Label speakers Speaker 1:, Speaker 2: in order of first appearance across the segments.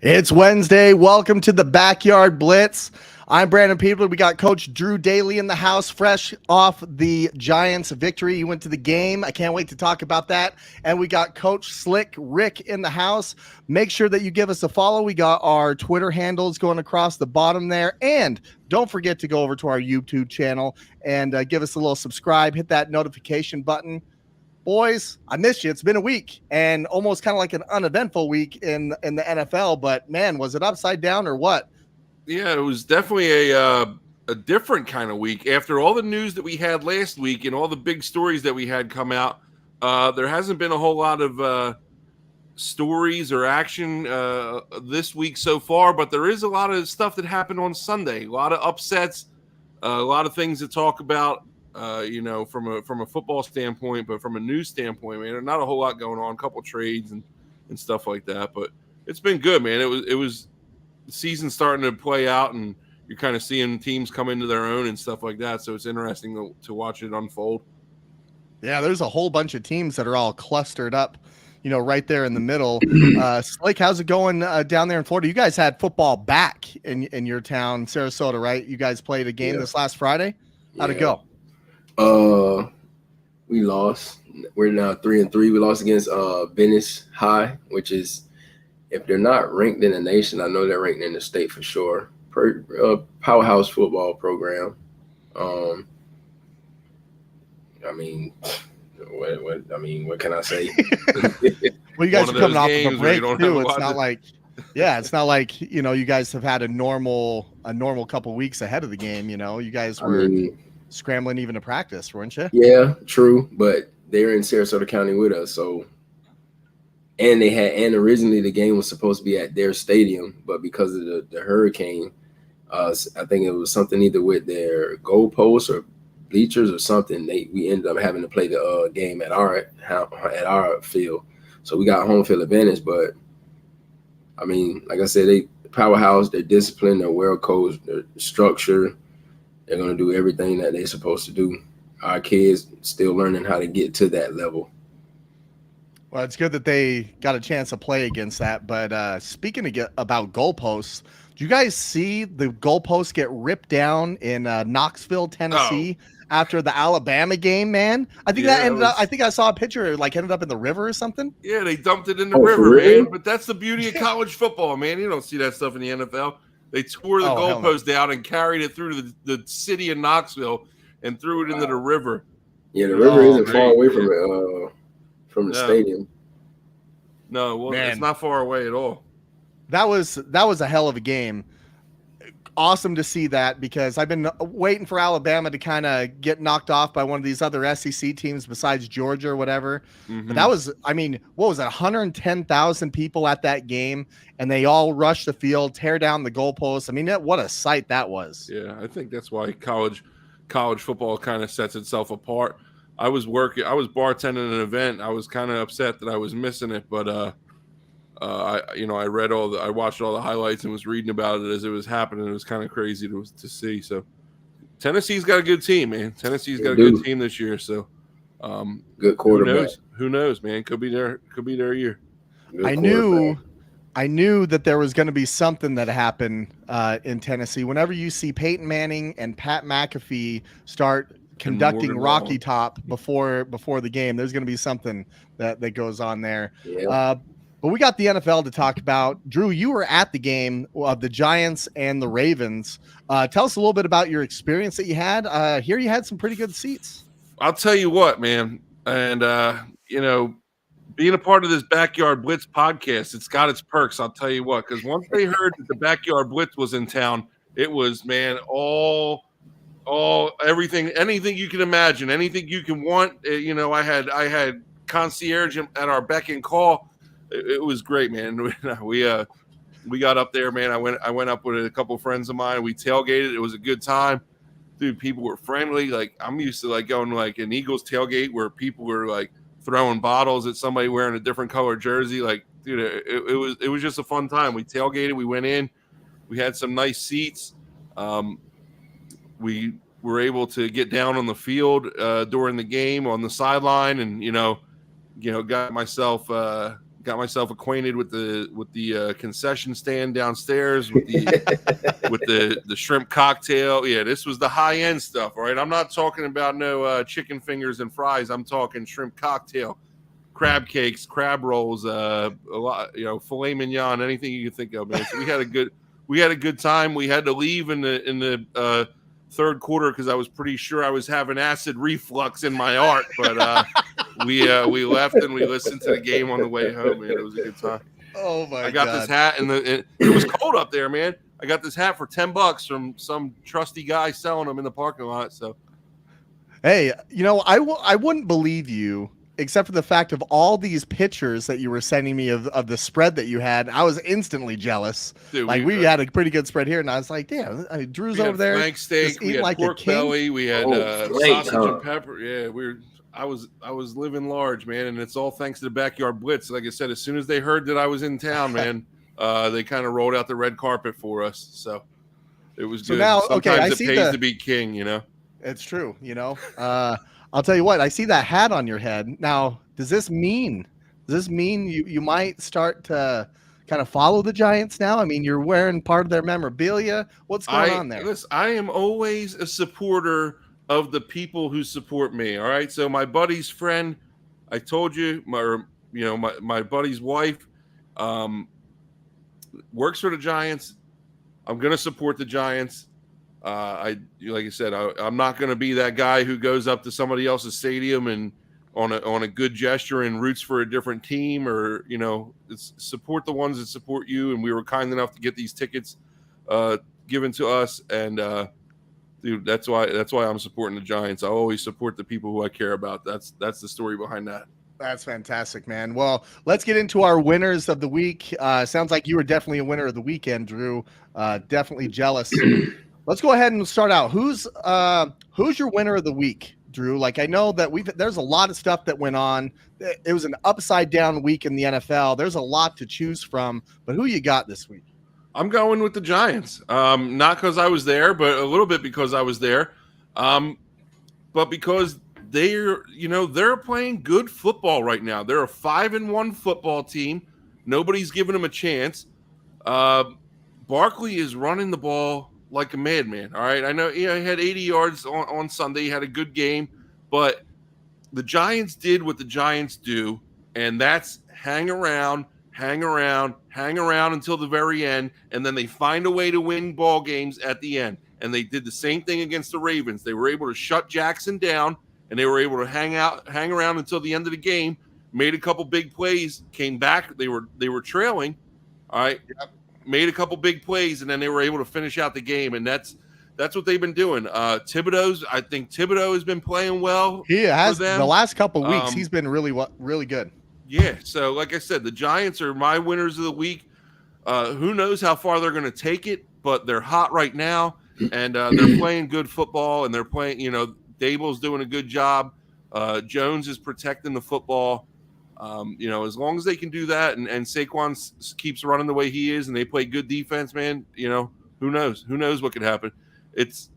Speaker 1: It's Wednesday. Welcome to the Backyard Blitz. I'm Brandon Peebler. We got Coach Drew Daly in the house, fresh off the Giants victory. He went to the game. I can't wait to talk about that. And we got Coach Slick Rick in the house. Make sure that you give us a follow. We got our Twitter handles going across the bottom there. And don't forget to go over to our YouTube channel and give us a little subscribe. Hit that notification button. Boys, I missed you. It's been a week and almost kind of like an uneventful week in the NFL. But, man, was it upside down or what?
Speaker 2: Yeah, it was definitely a different kind of week. After all the news that we had last week and all the big stories that we had come out, there hasn't been a whole lot of stories or action this week so far. But there is a lot of stuff that happened on Sunday, a lot of upsets, a lot of things to talk about. From a football standpoint, but from a news standpoint, man, not a whole lot going on. A couple trades and stuff like that, but it's been good, man. It was the season starting to play out, and you're kind of seeing teams come into their own and stuff like that. So it's interesting to watch it unfold.
Speaker 1: Yeah, there's a whole bunch of teams that are all clustered up, right there in the middle. Slick, how's it going down there in Florida? You guys had football back in your town, Sarasota, right? You guys played a game this last Friday. How'd it go?
Speaker 3: We lost. We're now 3-3. We lost against Venice High, which is, if they're not ranked in the nation, I know they're ranked in the state for sure. Powerhouse football program. What what can I say?
Speaker 1: Well, you guys are coming off of a break too. It's not like you guys have had a normal couple weeks ahead of the game. You guys were scrambling even to practice, weren't you?
Speaker 3: Yeah, true. But they're in Sarasota County with us, so and originally the game was supposed to be at their stadium, but because of the hurricane, I think it was something either with their goalposts or bleachers or something. We ended up having to play the game at our field, so we got home field advantage. But like I said, they powerhouse. They're disciplined. They're well coached. They're structured. They're going to do everything that they're supposed to do. Our kids still learning how to get to that level.
Speaker 1: Well, it's good that they got a chance to play against that. But speaking about goalposts, do you guys see the goalposts get ripped down in Knoxville, Tennessee after the Alabama game, man? I think I think I saw a picture, ended up in the river or something.
Speaker 2: Yeah, they dumped it in the river, man. But that's the beauty of college football, man. You don't see that stuff in the NFL. They tore the goalpost down and carried it through to the city of Knoxville and threw it into the river.
Speaker 3: Yeah, the river isn't far away from the stadium.
Speaker 2: No, it's not far away at all.
Speaker 1: That was a hell of a game. Awesome to see that, because I've been waiting for Alabama to kind of get knocked off by one of these other SEC teams besides Georgia or whatever. Mm-hmm. But that was, what was it, 110,000 people at that game, and they all rushed the field, tear down the goalposts. What a sight that was.
Speaker 2: Yeah, I think that's why college football kind of sets itself apart. I was bartending an event. I was kind of upset that I was missing it, but I watched all the highlights and was reading about it as it was happening. It was kind of crazy to see. So Tennessee's got a good team, man. Tennessee's got a good team this year. So
Speaker 3: good quarterback.
Speaker 2: Who knows, man? Could be their year.
Speaker 1: I knew that there was going to be something that happened in Tennessee. Whenever you see Peyton Manning and Pat McAfee start conducting Rocky Top before the game, there's going to be something that goes on there.
Speaker 3: Yeah.
Speaker 1: But we got the NFL to talk about. Drew, you were at the game of the Giants and the Ravens. Tell us a little bit about your experience that you had. Here you had some pretty good seats.
Speaker 2: I'll tell you what, man. And, being a part of this Backyard Blitz podcast, it's got its perks. I'll tell you what, because once they heard that the Backyard Blitz was in town, it was, man, all everything, anything you can imagine, anything you can want. I had concierge at our beck and call. It was great, man. We got up there, man. I went up with a couple of friends of mine. We tailgated. It was a good time. dude, people were friendly. Like I'm used to like going to like an Eagles tailgate where people were like throwing bottles at somebody wearing a different color jersey. Like, dude, it was just a fun time. We tailgated, we went in, we had some nice seats. We were able to get down on the field during the game on the sideline, and got myself acquainted with the concession stand downstairs with the shrimp cocktail. Yeah, this was the high end stuff. All right, I'm not talking about no chicken fingers and fries. I'm talking shrimp cocktail, crab cakes, crab rolls, a lot, filet mignon, anything you can think of, man. So we had a good time. We had to leave in the third quarter because I was pretty sure I was having acid reflux in my heart, but we left and we listened to the game on the way home, man. It was a good time.
Speaker 1: Oh my god!
Speaker 2: I got this hat, and it was cold up there, man. I got this hat for $10 from some trusty guy selling them in the parking lot. So,
Speaker 1: hey, I wouldn't believe you except for the fact of all these pictures that you were sending me of the spread that you had. I was instantly jealous. Dude, we had a pretty good spread here, and I was like, damn, Drew's over there.
Speaker 2: Flank steak, we had
Speaker 1: like
Speaker 2: pork belly, we had sausage and pepper. Yeah, I was living large, man, and it's all thanks to the Backyard Blitz. Like I said, as soon as they heard that I was in town, man, they kind of rolled out the red carpet for us. So it was good.
Speaker 1: Now,
Speaker 2: sometimes it pays to be king,
Speaker 1: It's true, I'll tell you what, I see that hat on your head. Now, does this mean you might start to kind of follow the Giants now? I mean, you're wearing part of their memorabilia. What's going on there?
Speaker 2: Listen, I am always a supporter of the people who support me. All right. So my buddy's friend, I told you, my buddy's wife works for the Giants. I'm going to support the Giants. Like I said, I'm not going to be that guy who goes up to somebody else's stadium and on a good gesture and roots for a different team, or support the ones that support you. And we were kind enough to get these tickets given to us, and dude, that's why I'm supporting the Giants. I always support the people who I care about. That's the story behind that.
Speaker 1: That's fantastic, man. Well, let's get into our winners of the week. Sounds like you were definitely a winner of the weekend, Drew. Definitely jealous. Let's go ahead and start out. Who's your winner of the week, Drew? Like, I know that there's a lot of stuff that went on. It was an upside down week in the NFL. There's a lot to choose from, but who you got this week?
Speaker 2: I'm going with the Giants. Not because I was there, but a little bit because I was there. But because they're playing good football right now. They're a 5-1 football team. Nobody's giving them a chance. Barkley is running the ball like a madman. All right. I know he had 80 yards on Sunday. He had a good game, but the Giants did what the Giants do, and that's hang around until the very end, and then they find a way to win ball games at the end. And they did the same thing against the Ravens. They were able to shut Jackson down, and they were able to hang around until the end of the game, made a couple big plays, came back. They were trailing. All right. Yep. Made a couple big plays, and then they were able to finish out the game, and that's what they've been doing. I think Thibodeau has been playing well.
Speaker 1: He has the last couple of weeks. He's been really good.
Speaker 2: Yeah. So, like I said, the Giants are my winners of the week. Who knows how far they're going to take it, but they're hot right now, and they're playing good football, and they're playing. Dable's doing a good job. Jones is protecting the football. As long as they can do that, and Saquon keeps running the way he is, and they play good defense, man, who knows what could happen. It's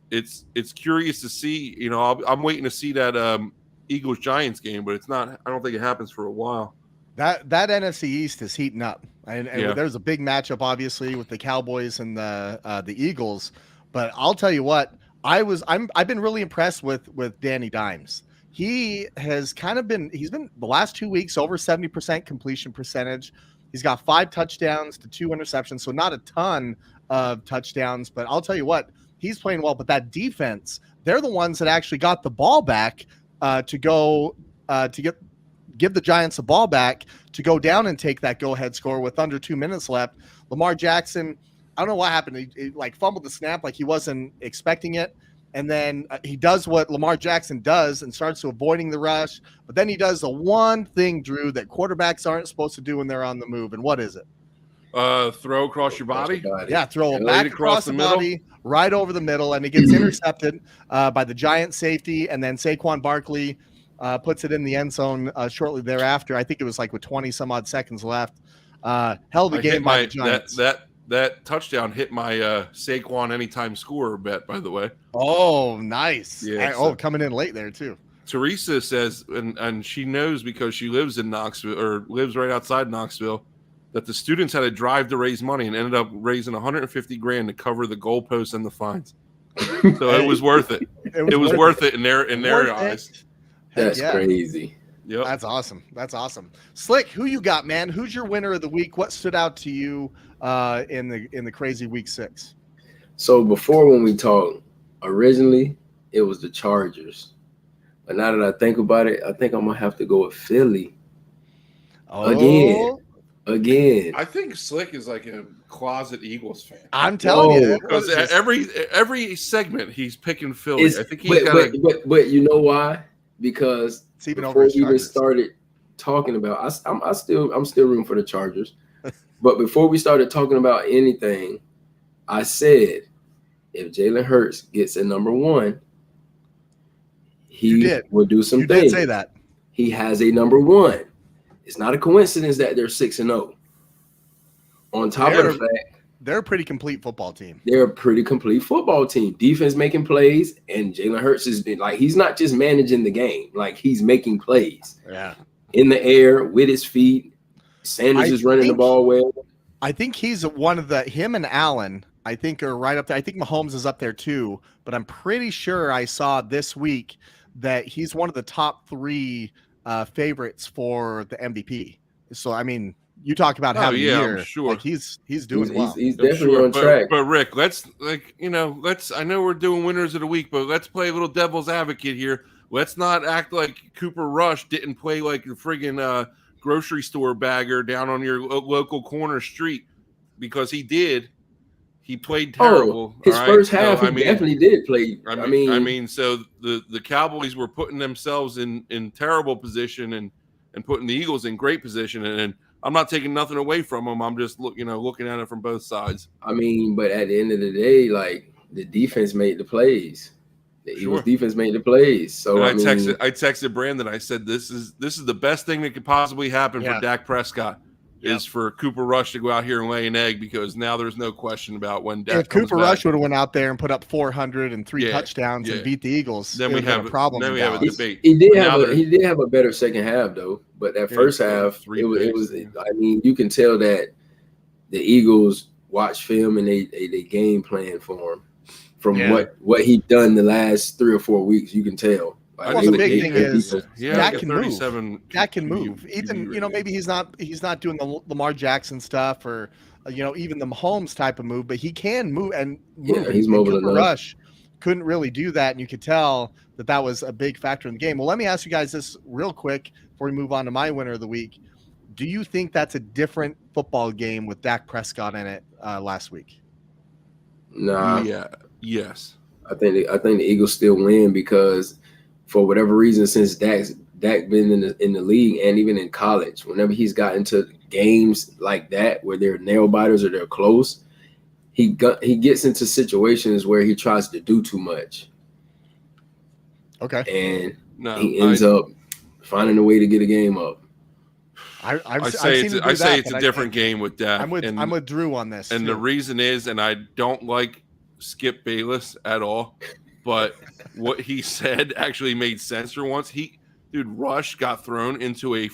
Speaker 2: curious to see, I'm waiting to see that Eagles Giants game, but it's not, I don't think it happens for a while.
Speaker 1: That NFC East is heating up, and there's a big matchup, obviously, with the Cowboys and the Eagles, but I'll tell you what, I've been really impressed with Danny Dimes. He's been the last 2 weeks over 70% completion percentage. He's got 5 touchdowns to 2 interceptions, so not a ton of touchdowns, but I'll tell you what, he's playing well. But that defense, they're the ones that actually got the ball back to give the Giants the ball back to go down and take that go-ahead score with under 2 minutes left. Lamar Jackson, I don't know what happened. He fumbled the snap like he wasn't expecting it. And then he does what Lamar Jackson does and starts to avoiding the rush. But then he does the one thing, Drew, that quarterbacks aren't supposed to do when they're on the move. And what is it?
Speaker 2: Throw across your body.
Speaker 1: Yeah, throw it
Speaker 3: Yeah.
Speaker 1: back
Speaker 2: Right
Speaker 1: across the body, right over the middle, and it gets intercepted by the Giant safety, and then Saquon Barkley puts it in the end zone shortly thereafter. I think it was like with 20 some odd seconds left. Hell of a game by the Giants.
Speaker 2: That touchdown hit my Saquon anytime scorer bet, by the way.
Speaker 1: Oh, nice.
Speaker 2: Yeah,
Speaker 1: Coming in late there too.
Speaker 2: Teresa says, and she knows because she lives in Knoxville or lives right outside Knoxville, that the students had to drive to raise money and ended up raising 150 grand to cover the goalposts and the fines. So it was worth it. It was worth it in their eyes.
Speaker 3: That's crazy.
Speaker 2: Yep.
Speaker 1: That's awesome. That's awesome. Slick, who you got, man? Who's your winner of the week? What stood out to you in the crazy week 6?
Speaker 3: So before, when we talked, originally it was the Chargers. But now that I think about it, I think I'm gonna have to go with Philly. Again.
Speaker 2: I think Slick is like a closet Eagles fan.
Speaker 1: I'm telling you,
Speaker 2: because every segment he's picking Philly. I think
Speaker 3: but you know why? Because before we even started talking about, I'm still rooting for the Chargers. But before we started talking about anything, I said if Jalen Hurts gets a number 1, he will do some things.
Speaker 1: You did say that.
Speaker 3: He has a number 1. It's not a coincidence that they're 6-0. On top of the fact,
Speaker 1: they're a pretty complete football team.
Speaker 3: They're a pretty complete football team. Defense making plays, and Jalen Hurts is like, he's not just managing the game, like he's making plays.
Speaker 1: Yeah.
Speaker 3: In the air with his feet. Sanders is running the ball well.
Speaker 1: I think he's one of him and Allen, I think, are right up there. I think Mahomes is up there too, but I'm pretty sure I saw this week that he's one of the top 3 favorites for the MVP. So, I mean, you talk about having a year.
Speaker 2: I'm sure.
Speaker 1: Like he's doing well.
Speaker 3: He's definitely on track.
Speaker 2: But Rick, let's I know we're doing winners of the week, but let's play a little devil's advocate here. Let's not act like Cooper Rush didn't play like a friggin' grocery store bagger down on your local corner street, because he did. He played terrible.
Speaker 3: His first half, he definitely did play.
Speaker 2: I mean, so the Cowboys were putting themselves in terrible position and putting the Eagles in great position, and I'm not taking nothing away from them. I'm just looking at it from both sides.
Speaker 3: I mean, but at the end of the day, like, the defense made the plays. The Eagles defense made the plays. So
Speaker 2: I texted Brandon. I said, this is the best thing that could possibly happen for Dak Prescott. Is for Cooper Rush to go out here and lay an egg, because now there's no question about when Dak
Speaker 1: if Cooper Rush would have went out there and put up 403 touchdowns and beat the Eagles,
Speaker 2: then we have a problem. Then we have a debate.
Speaker 3: He did have a better second half though, but that first half it was. I mean, you can tell that the Eagles watch film and they game plan for him from what he done the last 3 or 4 weeks. You can tell.
Speaker 1: Well, the big thing is
Speaker 2: Dak can move.
Speaker 1: Dak can move. Even maybe he's not doing the Lamar Jackson stuff or even the Mahomes type of move, but he can move and move.
Speaker 3: Yeah, he's mobile enough.
Speaker 1: Rush couldn't really do that, and you could tell that was a big factor in the game. Well, let me ask you guys this real quick before we move on to my winner of the week. Do you think that's a different football game with Dak Prescott in it last week?
Speaker 3: Nah.
Speaker 2: Yeah. Yes.
Speaker 3: I think the Eagles still win because, for whatever reason, since Dak been in the league and even in college, whenever he's got into games like that where they're nail biters or they're close, he gets into situations where he tries to do too much.
Speaker 1: Okay.
Speaker 3: And he ends up finding a way to get a game up.
Speaker 2: I say it's a different game with Dak.
Speaker 1: I'm with Drew on this.
Speaker 2: And the reason is, and I don't like Skip Bayless at all, but what he said actually made sense for once. Rush got thrown into a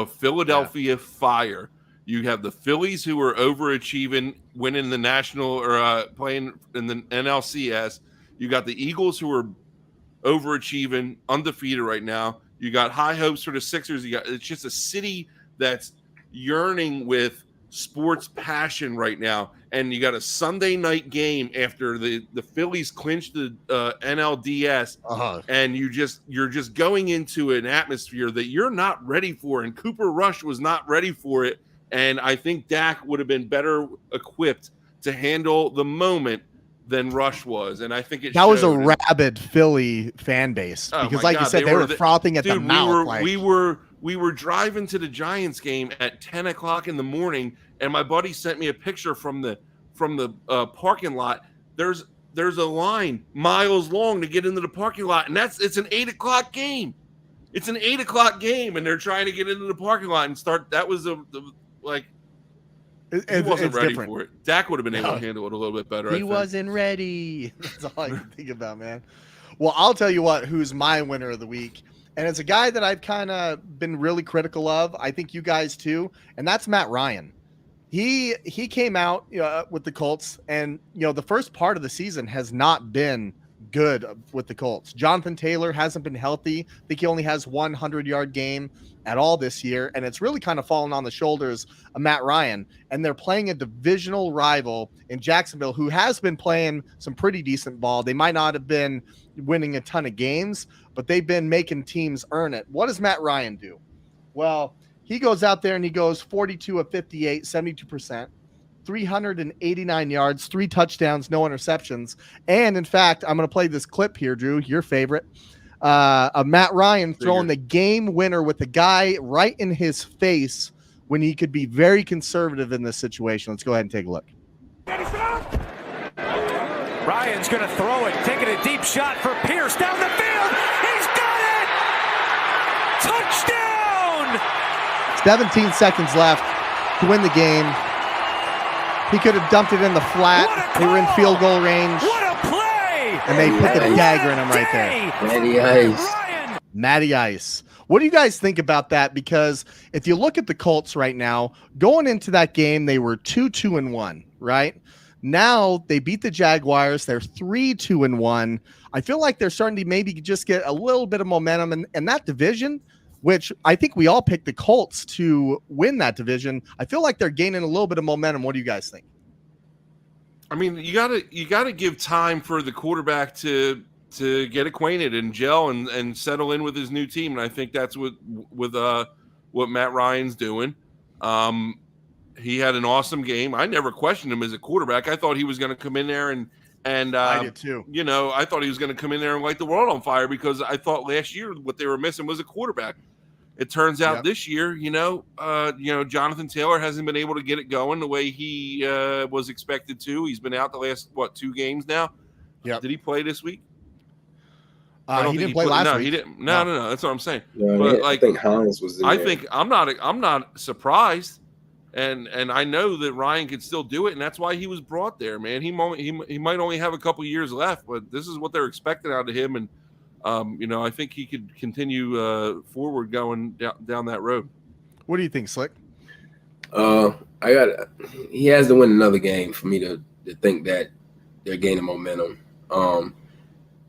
Speaker 2: Philadelphia fire. You have the Phillies, who are overachieving, winning the national or playing in the NLCS. You got the Eagles, who are overachieving, undefeated right now. You got high hopes for the Sixers. It's just a city that's yearning with sports passion right now. And you got a Sunday night game after the Phillies clinched the NLDS, and you're just going into an atmosphere that you're not ready for. And Cooper Rush was not ready for it. And I think Dak would have been better equipped to handle the moment than Rush was. And I think
Speaker 1: that was a rabid Philly fan base because, like you said, they were frothing at the mouth.
Speaker 2: We were we were driving to the Giants game at 10 o'clock in the morning, and my buddy sent me a picture from the parking lot. There's a line miles long to get into the parking lot, and it's an 8 o'clock game. It's an 8 o'clock game, and they're trying to get into the parking lot and start. That was he wasn't ready for it. Dak would have been able to handle it a little bit better.
Speaker 1: He wasn't ready. That's all I can think about, man. Well, I'll tell you what, who's my winner of the week. And it's a guy that I've kind of been really critical of. I think you guys too. And that's Matt Ryan. He came out with the Colts, and the first part of the season has not been good with the Colts. Jonathan Taylor hasn't been healthy. I think he only has 100-yard game at all this year, and it's really kind of fallen on the shoulders of Matt Ryan. And they're playing a divisional rival in Jacksonville who has been playing some pretty decent ball. They might not have been winning a ton of games, but they've been making teams earn it. What does Matt Ryan do? Well, he goes out there and he goes 42 of 58, 72%, 389 yards, 3 touchdowns, no interceptions. And in fact, I'm going to play this clip here, Drew, your favorite, of Matt Ryan throwing the game winner with the guy right in his face when he could be very conservative in this situation. Let's go ahead and take a look.
Speaker 4: Ryan's going to throw it, taking a deep shot for Pierce down the field. He's got it! Touchdown!
Speaker 1: 17 seconds left to win the game. He could have dumped it in the flat. They were in field goal range.
Speaker 4: What a play!
Speaker 1: And they put the dagger in him right there.
Speaker 3: Matty Ice.
Speaker 1: Matty Ice. What do you guys think about that? Because if you look at the Colts right now, going into that game, they were 2-2-1, right? Now they beat the Jaguars. They're 3-2-1. I feel like they're starting to maybe just get a little bit of momentum in that division, which I think we all picked the Colts to win that division. I feel like they're gaining a little bit of momentum. What do you guys think?
Speaker 2: I mean, you gotta give time for the quarterback to get acquainted and gel and settle in with his new team. And I think that's what Matt Ryan's doing. He had an awesome game. I never questioned him as a quarterback. I thought he was going to come in there and
Speaker 1: I did too.
Speaker 2: I thought he was going to come in there and light the world on fire because I thought last year what they were missing was a quarterback. It turns out this year, Jonathan Taylor hasn't been able to get it going the way he was expected to. He's been out the last 2 games now.
Speaker 1: Yeah.
Speaker 2: Did he play this week?
Speaker 1: He didn't play last week.
Speaker 2: No, he didn't. No. That's what I'm saying.
Speaker 3: Yeah,
Speaker 2: but
Speaker 3: I think Hines was in there.
Speaker 2: I'm not surprised. And I know that Ryan could still do it, and that's why he was brought there, man. He might only have a couple years left, but this is what they're expecting out of him, and I think he could continue forward going down that road. What
Speaker 1: do you think, Slick?
Speaker 3: He has to win another game for me to think that they're gaining momentum.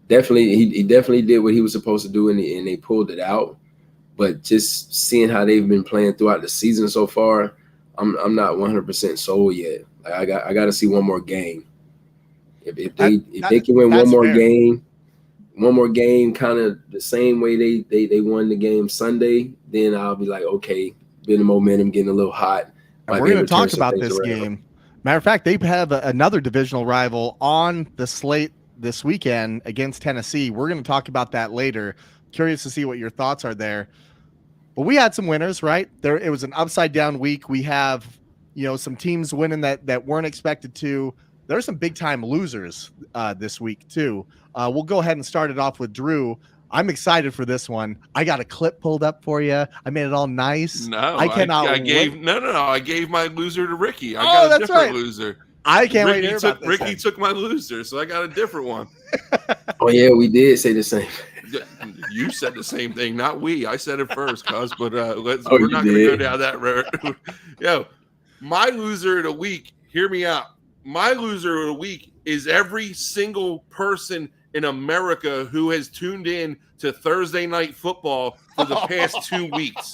Speaker 3: Definitely, he definitely did what he was supposed to do, and they pulled it out. But just seeing how they've been playing throughout the season so far, I'm not 100% sold yet. I got to see one more game. If they can win one more game, kind of the same way they won the game Sunday, then I'll be like, okay, been the momentum getting a little hot.
Speaker 1: And we're going to talk about this game. Matter of fact, they have another divisional rival on the slate this weekend against Tennessee. We're going to talk about that later. Curious to see what your thoughts are there. But we had some winners, right? It was an upside down week. We have, some teams winning that weren't expected to. There are some big time losers this week too. We'll go ahead and start it off with Drew. I'm excited for this one. I got a clip pulled up for you. I made it all nice.
Speaker 2: No,
Speaker 1: I cannot.
Speaker 2: I gave my loser to Ricky. I got a different loser.
Speaker 1: I can't wait to hear about this.
Speaker 2: Ricky took my loser, so I got a different one.
Speaker 3: Oh yeah, we did say the same.
Speaker 2: You said the same thing, not we. I said it first, cuz. But we're not going to go down that road. Yo, my loser of the week. Hear me out. My loser of the week is every single person in America who has tuned in to Thursday Night Football for the past 2 weeks.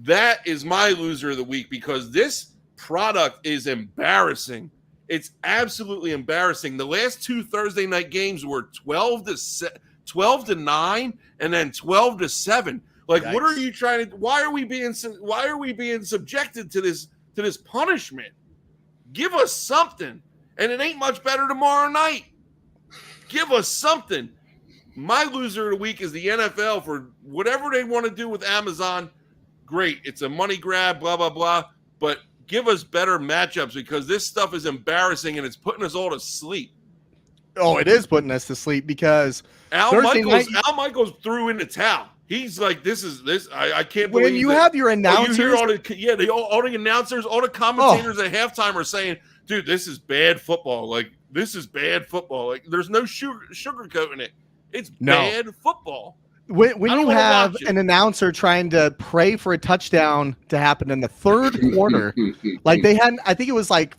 Speaker 2: That is my loser of the week because this product is embarrassing. It's absolutely embarrassing. The last 2 Thursday night games were 12-9 and then 12-7. Like, Yikes. What are you trying to? Why are we being subjected to this punishment? Give us something, and it ain't much better tomorrow night. Give us something. My loser of the week is the NFL for whatever they want to do with Amazon. Great. It's a money grab, blah, blah, blah. But give us better matchups because this stuff is embarrassing and it's putting us all to sleep.
Speaker 1: Oh, it is putting us to sleep because
Speaker 2: Al Michaels threw in the towel. He's like, I can't believe
Speaker 1: when you have your announcers.
Speaker 2: You hear all the announcers, all the commentators at halftime are saying, dude, this is bad football. Like, this is bad football. Like, there's no sugarcoating it. It's bad football.
Speaker 1: When you have an announcer trying to pray for a touchdown to happen in the third quarter, like they had, I think it was like,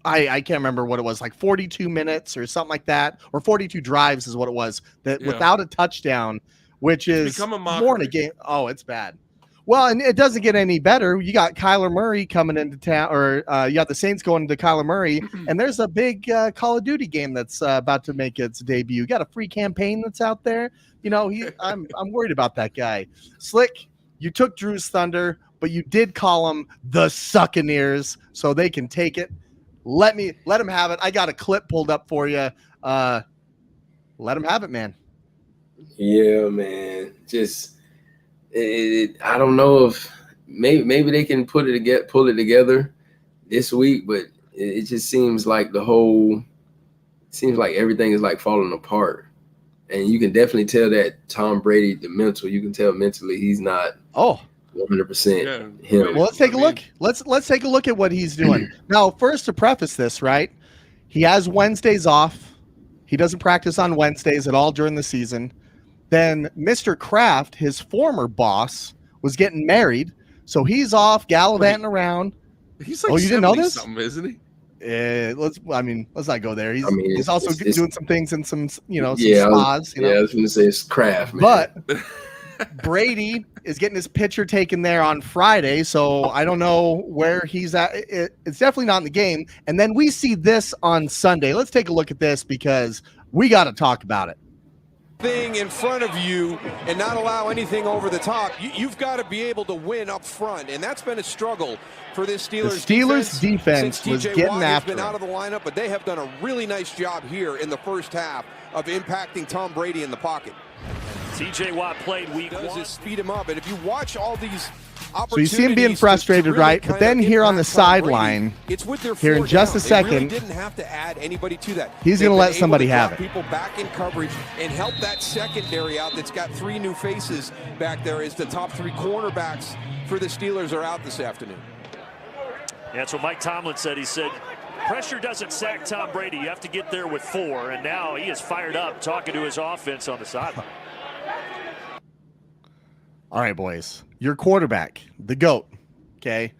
Speaker 1: I can't remember what it was, like 42 minutes or something like that, or 42 drives is what it was, that without a touchdown, which is more in a game. Oh, it's bad. Well, and it doesn't get any better. You got Kyler Murray coming into town, or you got the Saints going to Kyler Murray, and there's a big Call of Duty game that's about to make its debut. You got a free campaign that's out there. You know, I'm worried about that guy. Slick, you took Drew's thunder, but you did call him the Succaneers, so they can take it. Let him have it. I got a clip pulled up for you. Let him have it, man.
Speaker 3: Yeah, man. Just I don't know if maybe they can pull it together this week, but it just seems like everything is like falling apart. And you can definitely tell that Tom Brady, you can tell mentally he's not 100% him.
Speaker 1: Well, let's take a look. Let's take a look at what he's doing. Now, first to preface this, right? He has Wednesdays off. He doesn't practice on Wednesdays at all during the season. Then Mr. Kraft, his former boss, was getting married, so he's off gallivanting around.
Speaker 2: He's like,
Speaker 1: you didn't know this?
Speaker 2: Something, isn't he?
Speaker 1: Let's not go there. He's also doing some things in some spas.
Speaker 3: I was going to say it's Kraft, man.
Speaker 1: But Brady is getting his picture taken there on Friday, so I don't know where he's at. It's definitely not in the game. And then we see this on Sunday. Let's take a look at this because we got to talk about it.
Speaker 5: Thing in front of you and not allow anything over the top. You've got to be able to win up front, and that's been a struggle for this
Speaker 1: Steelers defense was getting after him.
Speaker 5: Been out of the lineup, but they have done a really nice job here in the first half of impacting Tom Brady in the pocket.
Speaker 4: TJ Watt played week
Speaker 5: one.
Speaker 4: one.
Speaker 5: Is speed him up, and if you watch all these.
Speaker 1: So you see him being frustrated, right? But then here on the sideline, here in just a second,
Speaker 5: didn't have to add anybody to that.
Speaker 1: He's going to let somebody have it.
Speaker 5: People back in coverage and help that secondary out. That's got three new faces back there. Is the top three cornerbacks for the Steelers are out this afternoon.
Speaker 4: Yeah, that's what Mike Tomlin said. He said, pressure doesn't sack Tom Brady. You have to get there with 4. And now he is fired up talking to his offense on the sideline.
Speaker 1: All right, boys. Your quarterback, the GOAT, okay?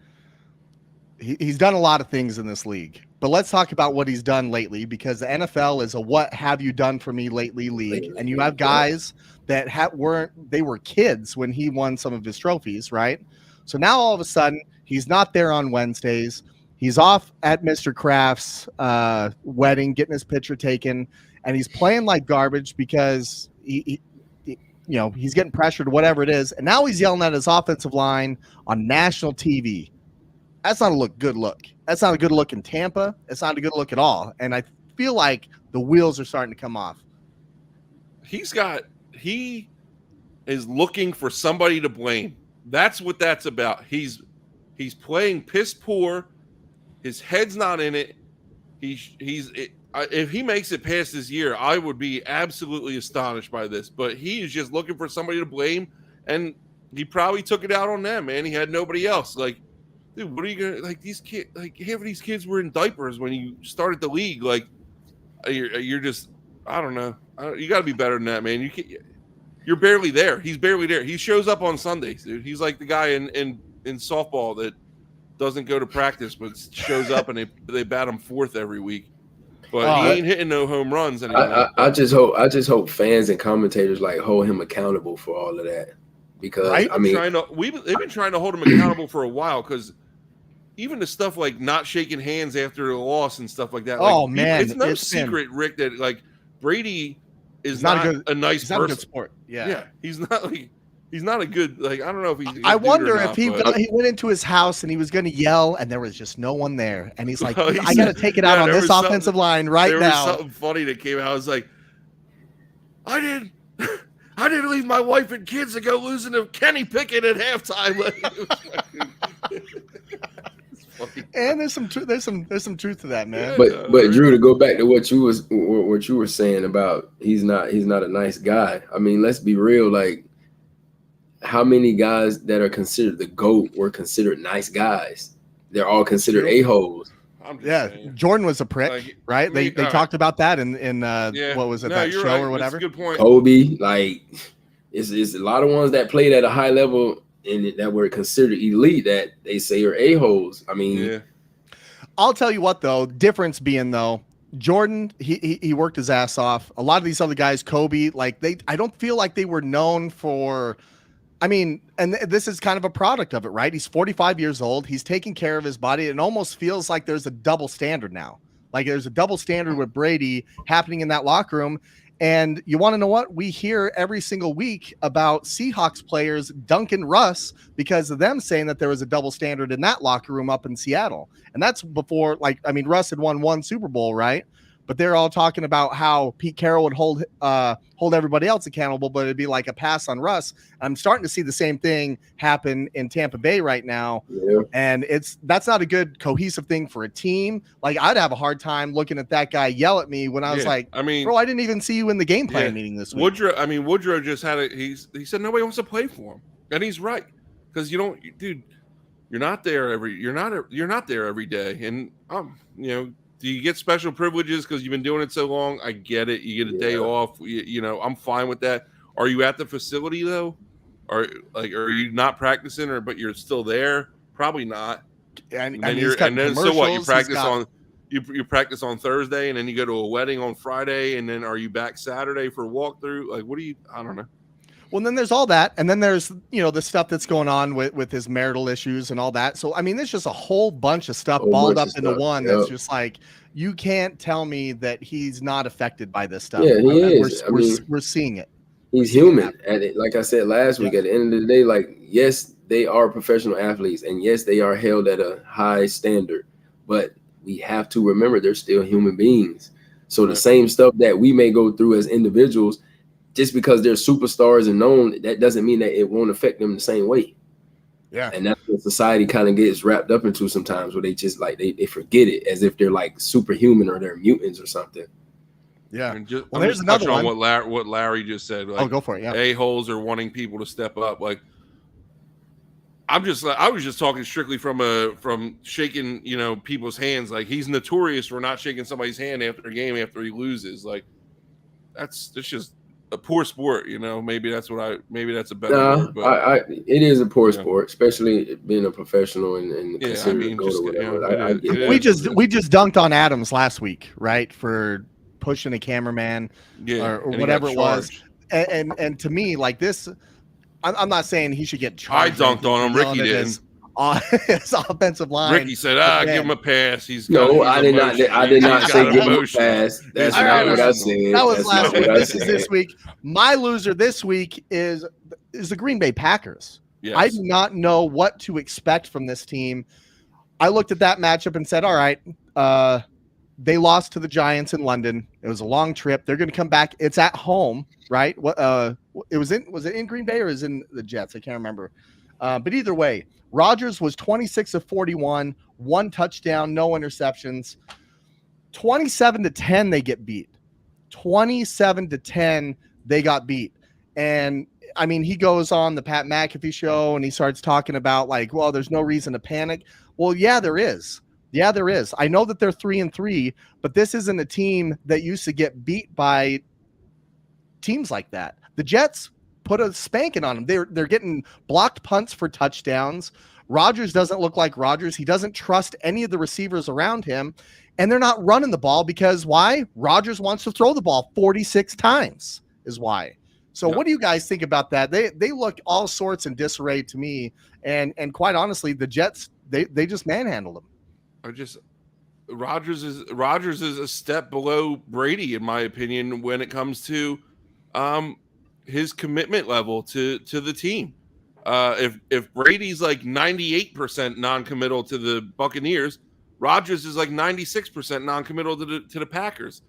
Speaker 1: He's done a lot of things in this league. But let's talk about what he's done lately because the NFL is a what have you done for me lately league. And you have guys that were kids when he won some of his trophies, right? So now all of a sudden, he's not there on Wednesdays. He's off at Mr. Kraft's wedding, getting his picture taken, and he's playing like garbage because he's getting pressured, whatever it is. And now he's yelling at his offensive line on national TV. That's not a good look. That's not a good look in Tampa. It's not a good look at all. And I feel like the wheels are starting to come off.
Speaker 2: He is looking for somebody to blame. That's what that's about. He's playing piss poor. His head's not in it. If he makes it past this year, I would be absolutely astonished by this. But he is just looking for somebody to blame, and he probably took it out on them, man. He had nobody else. Like, dude, what are you gonna like? These kids, like half of these kids were in diapers when you started the league. Like, you're just, I don't know. You got to be better than that, man. You're barely there. He's barely there. He shows up on Sundays, dude. He's like the guy in softball that doesn't go to practice but shows up and they bat him fourth every week. But he ain't hitting no home runs anymore.
Speaker 3: I just hope fans and commentators like hold him accountable for all of that because
Speaker 2: they've been trying to hold him accountable for a while because even the stuff like not shaking hands after a loss and stuff like that.
Speaker 1: Oh, man,
Speaker 2: it's no secret, Rick, that like Brady is not a nice person.
Speaker 1: Not a good sport. Yeah,
Speaker 2: he's not a good, like, I don't know if he's.
Speaker 1: I wonder if he went into his house and he was going to yell and there was just no one there. And he's like, I got to take it out on this offensive line right now.
Speaker 2: There was something funny that came out. I was like, I didn't I didn't leave my wife and kids to go losing to Kenny Pickett at halftime.
Speaker 1: And there's some truth to that, man.
Speaker 3: But Drew, to go back to what you were saying about he's not a nice guy. I mean, let's be real. Like, how many guys that are considered the GOAT were considered nice guys? They're all considered a-holes.
Speaker 1: Yeah, Jordan was a prick, right? They talked about that in what was it, that show or whatever?
Speaker 2: That's a good point.
Speaker 3: Kobe, like, it's a lot of ones that played at a high level and that were considered elite that they say are a-holes. I mean,
Speaker 1: I'll tell you what though, difference being though, Jordan, he worked his ass off. A lot of these other guys, Kobe, like I don't feel like they were known for. I mean, and this is kind of a product of it, right? He's 45 years old. He's taking care of his body. It almost feels like there's a double standard now. Like there's a double standard with Brady happening in that locker room. And you want to know what? We hear every single week about Seahawks players dunking Russ because of them saying that there was a double standard in that locker room up in Seattle. And that's before, Russ had won one Super Bowl, right? But they're all talking about how Pete Carroll would hold everybody else accountable, but it'd be like a pass on Russ. I'm starting to see the same thing happen in Tampa Bay right now.
Speaker 3: Yeah.
Speaker 1: And that's not a good cohesive thing for a team. Like, I'd have a hard time looking at that guy yell at me when I was like, bro, I didn't even see you in the game plan meeting this week.
Speaker 2: Woodrow just had he said nobody wants to play for him. And he's right. Because you're not there every day. And do you get special privileges because you've been doing it so long? I get it. You get a day off. I'm fine with that. Are you at the facility though? Are you not practicing but you're still there? Probably not. And then so what? You practice on Thursday and then you go to a wedding on Friday and then are you back Saturday for a walkthrough? Like, I don't know.
Speaker 1: Well, then there's all that. And then there's, the stuff that's going on with his marital issues and all that. So, I mean, there's just a whole bunch of stuff balled up into one that's just like, you can't tell me that he's not affected by this stuff.
Speaker 3: Yeah, he is.
Speaker 1: We're seeing it.
Speaker 3: He's human. Like I said last week, at the end of the day, like, yes, they are professional athletes. And yes, they are held at a high standard. But we have to remember they're still human beings. So the same stuff that we may go through as individuals, just because they're superstars and known, that doesn't mean that it won't affect them the same way. Yeah. And that's what society kind of gets wrapped up into sometimes, where they just like they forget it as if they're like superhuman or they're mutants or something.
Speaker 1: Yeah.
Speaker 2: And there's another one. What Larry just said. Like,
Speaker 1: go for it. Yeah.
Speaker 2: A-holes are wanting people to step up. Like, I was just talking strictly from shaking, people's hands. Like, he's notorious for not shaking somebody's hand after a game after he loses. Like, that's just a poor sport, maybe that's a better word. But
Speaker 3: it is a poor sport, especially being a professional and considered go to whatever.
Speaker 1: We just dunked on Adams last week, right, for pushing a cameraman or whatever it was. And to me, like this, I'm not saying he should get charged.
Speaker 2: I dunked on him. Ricky didn't.
Speaker 1: His offensive line.
Speaker 2: Ricky said, give him a pass.
Speaker 3: I did not say give him a pass. That's not what I said.
Speaker 1: That was last week. This is this week. My loser this week is the Green Bay Packers. Yes. I do not know what to expect from this team. I looked at that matchup and said, all right, they lost to the Giants in London. It was a long trip. They're going to come back. It's at home, right? Was it in Green Bay or is it in the Jets? I can't remember. But either way, Rodgers was 26 of 41, 1 touchdown, no interceptions. 27-10, they get beat. 27-10, they got beat. And I mean, he goes on the Pat McAfee show and he starts talking about like, well, there's no reason to panic. Well, yeah, there is. Yeah, there is. I know that they're 3-3, but this isn't a team that used to get beat by teams like that. The Jets put a spanking on them. They're getting blocked punts for touchdowns. Rodgers doesn't look like Rodgers. He doesn't trust any of the receivers around him, and they're not running the ball because why? Rodgers wants to throw the ball 46 times is why. So what do you guys think about that? They look all sorts in disarray to me, and quite honestly, the Jets they just manhandled them.
Speaker 2: Rodgers is a step below Brady in my opinion when it comes to his commitment level to the team. If Brady's like 98% non-committal to the Buccaneers, Rodgers is like 96% non-committal to the Packers.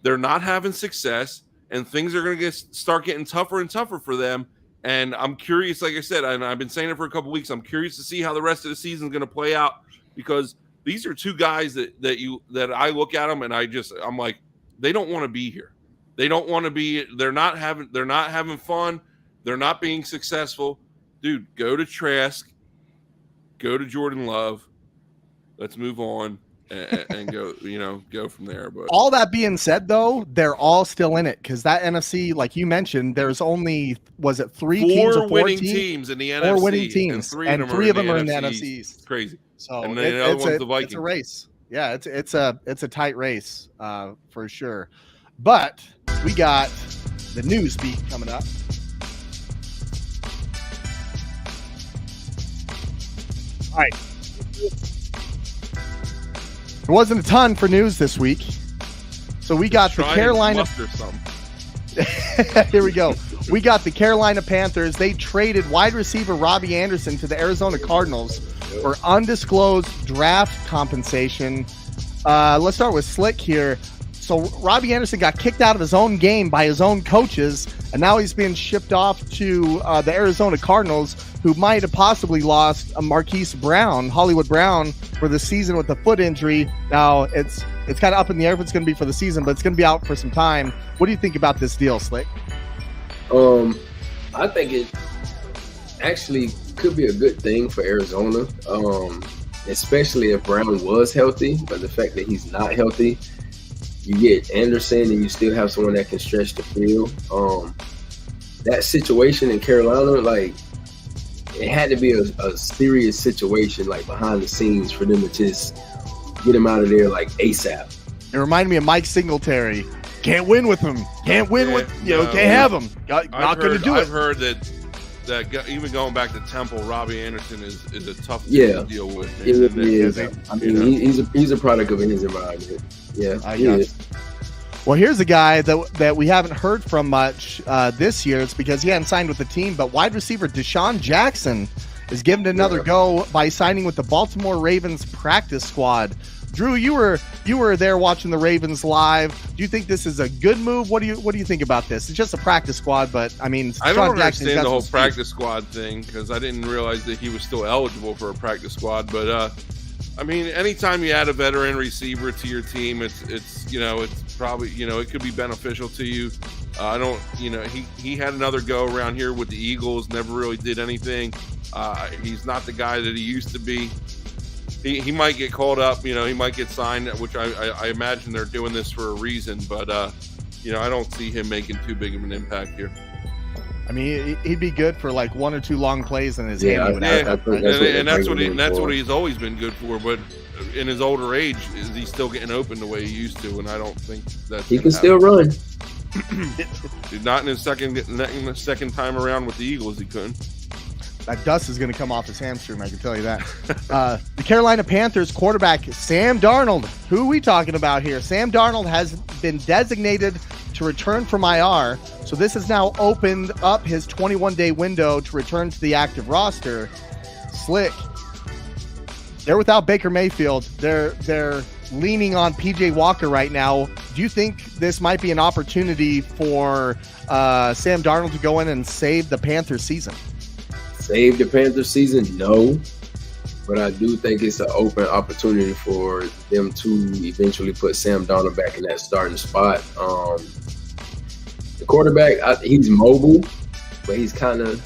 Speaker 2: They're not having success. and things are going to start getting tougher and tougher for them. And I'm curious, like I said, and I've been saying it for a couple of weeks, I'm curious to see how the rest of the season is going to play out, because these are two guys that I look at them and I'm like, they don't want to be here. They don't want to be. They're not having fun. They're not being successful. Dude, go to Trask. Go to Jordan Love. Let's move on and go. Go from there. But
Speaker 1: all that being said, though, they're all still in it, because that NFC, like you mentioned, there's only, was it three teams or four
Speaker 2: winning teams in the NFC?
Speaker 1: Four winning teams, and three of them are in the NFC East.
Speaker 2: It's crazy.
Speaker 1: So
Speaker 2: and the other one's the Vikings.
Speaker 1: It's a race. Yeah, it's a tight race for sure. But we got the news beat coming up. All right. There wasn't a ton for news this week. So we got the Carolina. Here we go. We got the Carolina Panthers. They traded wide receiver Robbie Anderson to the Arizona Cardinals for undisclosed draft compensation. Let's start with Slick here. So Robbie Anderson got kicked out of his own game by his own coaches, and now he's being shipped off to the Arizona Cardinals, who might have possibly lost Marquise Brown, Hollywood Brown, for the season with a foot injury. Now it's kind of up in the air if it's going to be for the season, but it's going to be out for some time. What do you think about this deal, Slick?
Speaker 3: I think it actually could be a good thing for Arizona, especially if Brown was healthy. But the fact that he's not healthy, you get Anderson and you still have someone that can stretch the field. That situation in Carolina, like, it had to be a serious situation, like behind the scenes, for them to just get him out of there like ASAP.
Speaker 1: It reminded me of Mike Singletary. Can't win with him. Can't win can't have him. Not going to do it.
Speaker 2: I've heard that even going back to Temple, Robbie Anderson is a tough thing to deal with.
Speaker 3: He's a product of his environment. Yeah, he is.
Speaker 1: Well, here's a guy that we haven't heard from much this year. It's because he hadn't signed with the team, but wide receiver Deshaun Jackson is given another go by signing with the Baltimore Ravens practice squad. Drew, you were there watching the Ravens live. Do you think this is a good move? What do you think about this? It's just a practice squad, but I mean,
Speaker 2: I don't understand the whole practice squad thing, because I didn't realize that he was still eligible for a practice squad. But I mean, anytime you add a veteran receiver to your team, it's probably, it could be beneficial to you. He had another go around here with the Eagles, never really did anything. He's not the guy that he used to be. He might get called up, he might get signed, which I imagine they're doing this for a reason, but I don't see him making too big of an impact here.
Speaker 1: I mean, he'd be good for like one or two long plays in his game.
Speaker 2: That's what he's always been good for. But in his older age, is he still getting open the way he used to? And I don't think that
Speaker 3: he can still run.
Speaker 2: Not in his second time around with the Eagles, he couldn't.
Speaker 1: That dust is going to come off his hamstring, I can tell you that. The Carolina Panthers quarterback, Sam Darnold. Who are we talking about here? Sam Darnold has been designated to return from IR, so this has now opened up his 21-day window to return to the active roster. Slick. They're without Baker Mayfield. They're leaning on PJ Walker right now. Do you think this might be an opportunity for Sam Darnold to go in and save the Panthers season?
Speaker 3: Save the Panthers season? No. But I do think it's an open opportunity for them to eventually put Sam Darnold back in that starting spot. The quarterback, he's mobile, but he's kind of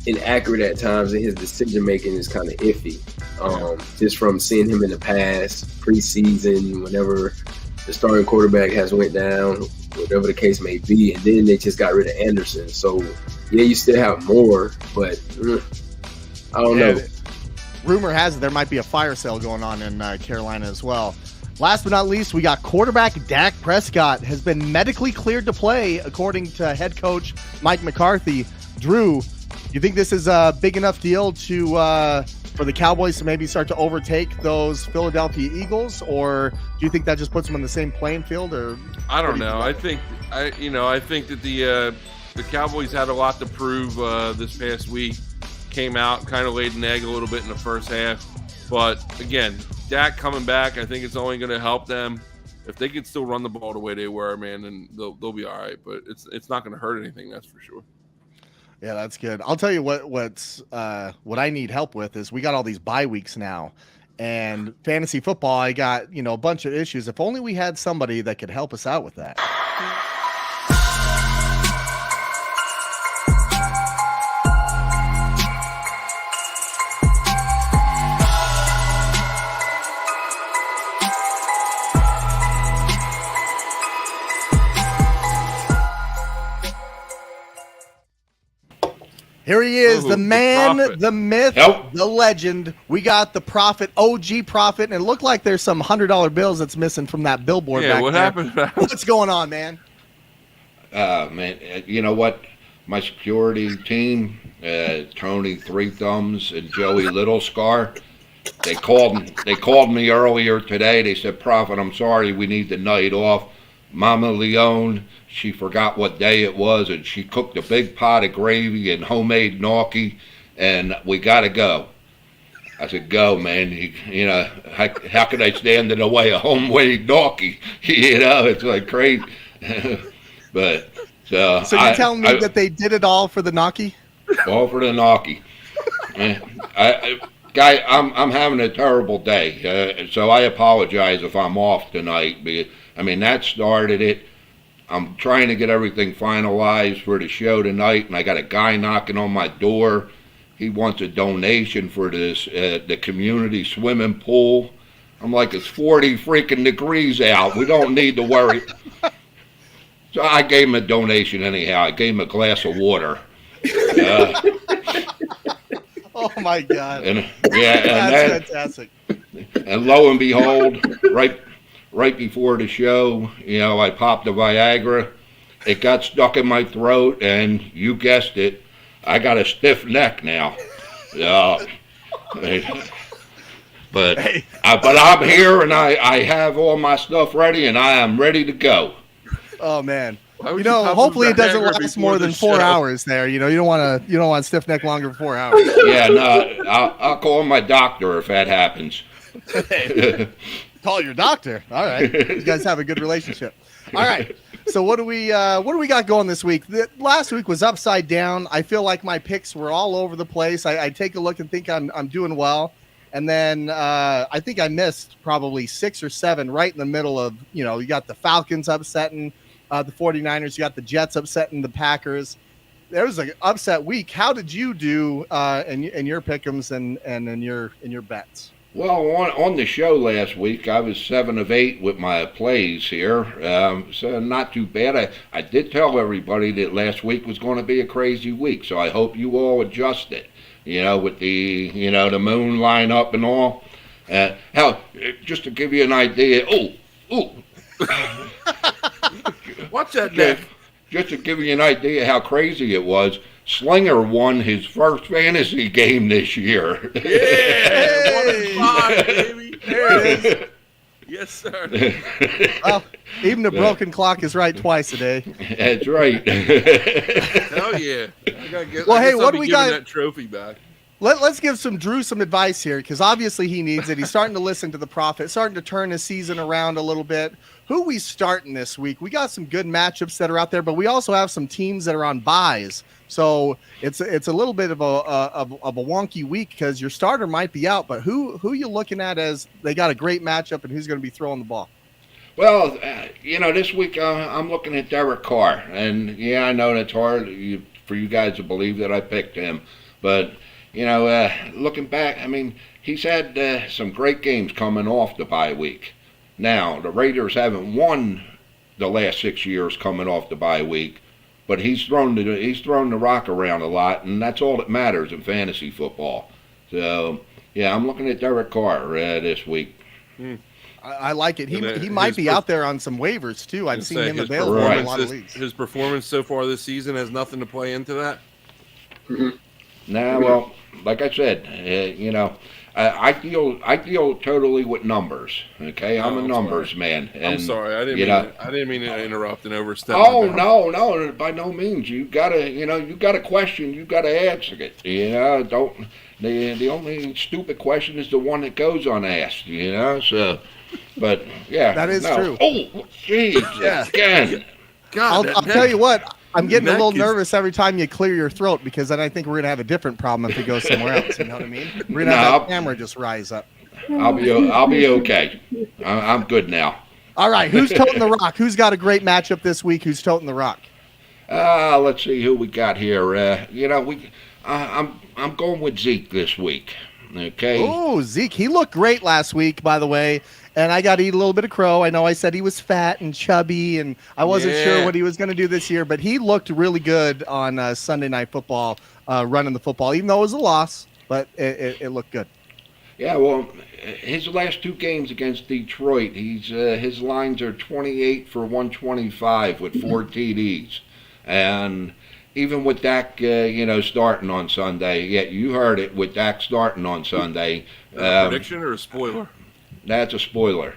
Speaker 3: inaccurate at times, and his decision-making is kind of iffy. Just from seeing him in the past, preseason, whenever the starting quarterback has went down, whatever the case may be, and then they just got rid of Anderson. So, yeah, you still have more, but I don't know.
Speaker 1: Rumor has it there might be a fire sale going on in Carolina as well. Last but not least, we got quarterback Dak Prescott has been medically cleared to play, according to head coach Mike McCarthy. Drew, you think this is a big enough deal for the Cowboys to maybe start to overtake those Philadelphia Eagles, or do you think that just puts them on the same playing field? Or
Speaker 2: I don't know. I think that the Cowboys had a lot to prove this past week. Came out, kind of laid an egg a little bit in the first half. But, again, Dak coming back, I think it's only going to help them. if they could still run the ball the way they were, man, then they'll be all right. But it's not going to hurt anything, that's for sure.
Speaker 1: Yeah, that's good. I'll tell you what I need help with is we got all these bye weeks now, and fantasy football. I got a bunch of issues. If only we had somebody that could help us out with that. Here he is, the man, the myth, the legend. We got the Prophet, OG Prophet, and it looked like there's some $100 bills that's missing from that billboard back
Speaker 2: what
Speaker 1: there.
Speaker 2: happened?
Speaker 1: What's going on, man?
Speaker 6: Man, you know what? My security team, Tony Three Thumbs and Joey Little Scar, they called me earlier today. They said, Prophet, I'm sorry, we need the night off. Mama Leone, she forgot what day it was, and she cooked a big pot of gravy and homemade gnocchi, and we got to go. I said, go, man. How could I stand in the way of homemade gnocchi? It's like crazy. But
Speaker 1: so you're telling me that they did it all for the gnocchi?
Speaker 6: All for the gnocchi. Guy, I'm having a terrible day, so I apologize if I'm off tonight. That started it. I'm trying to get everything finalized for the show tonight, and I got a guy knocking on my door. He wants a donation for this the community swimming pool. I'm like, it's 40 freaking degrees out. We don't need to worry. So I gave him a donation anyhow. I gave him a glass of water.
Speaker 1: Oh my God!
Speaker 6: That's
Speaker 1: fantastic.
Speaker 6: And lo and behold, right before the show, I popped a Viagra. It got stuck in my throat, and you guessed it, I got a stiff neck now. But I'm here, and I have all my stuff ready, and I am ready to go.
Speaker 1: Oh man. Hopefully it doesn't last more than 4 hours there. You don't want stiff neck longer than 4 hours.
Speaker 6: Yeah, no, I'll call my doctor if that happens.
Speaker 1: Call your doctor. All right. You guys have a good relationship. All right. So what do we got going this week? Last week was upside down. I feel like my picks were all over the place. I take a look and think I'm doing well. And then I think I missed probably 6 or 7 right in the middle of, you got the Falcons upsetting the 49ers. You got the Jets upsetting the Packers. There was an upset week. How did you do in your pick'ems and in your bets?
Speaker 6: Well, on the show last week, I was 7 of 8 with my plays here, so not too bad. I did tell everybody that last week was going to be a crazy week, so I hope you all adjusted, with the, the moon line up and all. Just to give you an idea,
Speaker 2: Watch that, Nick.
Speaker 6: Just to give you an idea how crazy it was, Slinger won his first fantasy game this year.
Speaker 2: Yeah, hey. 1-5, baby. There it is. Yes, sir.
Speaker 1: Well, even the broken clock is right twice a day.
Speaker 6: That's right.
Speaker 2: Hell yeah. What do we got? That trophy back.
Speaker 1: Let's give Drew some advice here, because obviously he needs it. He's starting to listen to the Prophet, starting to turn his season around a little bit. Who we starting this week? We got some good matchups that are out there, but we also have some teams that are on buys. So it's a little bit of a wonky week because your starter might be out, but who you looking at as they got a great matchup and who's going to be throwing the ball?
Speaker 6: Well, this week I'm looking at Derek Carr, and yeah, I know that's hard for you guys to believe that I picked him, but looking back, he's had some great games coming off the bye week. Now, the Raiders haven't won the last 6 years coming off the bye week, but he's thrown the rock around a lot, and that's all that matters in fantasy football. So, yeah, I'm looking at Derek Carr this week.
Speaker 1: I like it. He might be out there on some waivers, too. I've seen him available in a lot of leagues.
Speaker 2: His performance so far this season has nothing to play into that?
Speaker 3: Mm-hmm.
Speaker 6: Nah, well, like I said, I deal totally with numbers. Okay, I'm a
Speaker 2: I'm
Speaker 6: numbers
Speaker 2: sorry.
Speaker 6: man,
Speaker 2: I'm
Speaker 6: and
Speaker 2: sorry. I didn't mean to interrupt and overstep my
Speaker 6: oh
Speaker 2: bounds.
Speaker 6: no, by no means. You gotta question, you gotta answer it. Don't the only stupid question is the one that goes unasked. So, but yeah,
Speaker 1: That is
Speaker 6: no.
Speaker 1: true.
Speaker 6: Oh, jeez,
Speaker 1: Yeah.
Speaker 6: again.
Speaker 2: God,
Speaker 1: I'll tell you what. I'm getting a little
Speaker 2: neck is-
Speaker 1: nervous every time you clear your throat because then I think we're gonna have a different problem if it goes somewhere else. You know what I mean? We're gonna have
Speaker 6: No,
Speaker 1: that camera just rise up.
Speaker 6: I'll be okay. I'm good now.
Speaker 1: All right, who's toting the rock? Who's got a great matchup this week? Who's toting the rock?
Speaker 6: Let's see who we got here. I'm going with Zeke this week. Okay.
Speaker 1: Oh, Zeke, he looked great last week, by the way. And I got to eat a little bit of crow. I know I said he was fat and chubby, and I wasn't sure what he was going to do this year, but he looked really good on Sunday Night Football, running the football, even though it was a loss, but it looked good.
Speaker 6: Yeah, well, his last two games against Detroit, his lines are 28 for 125 with 4 TDs, and even with Dak, starting on Sunday, you heard it with Dak starting on Sunday.
Speaker 2: Prediction or a spoiler?
Speaker 6: That's a spoiler.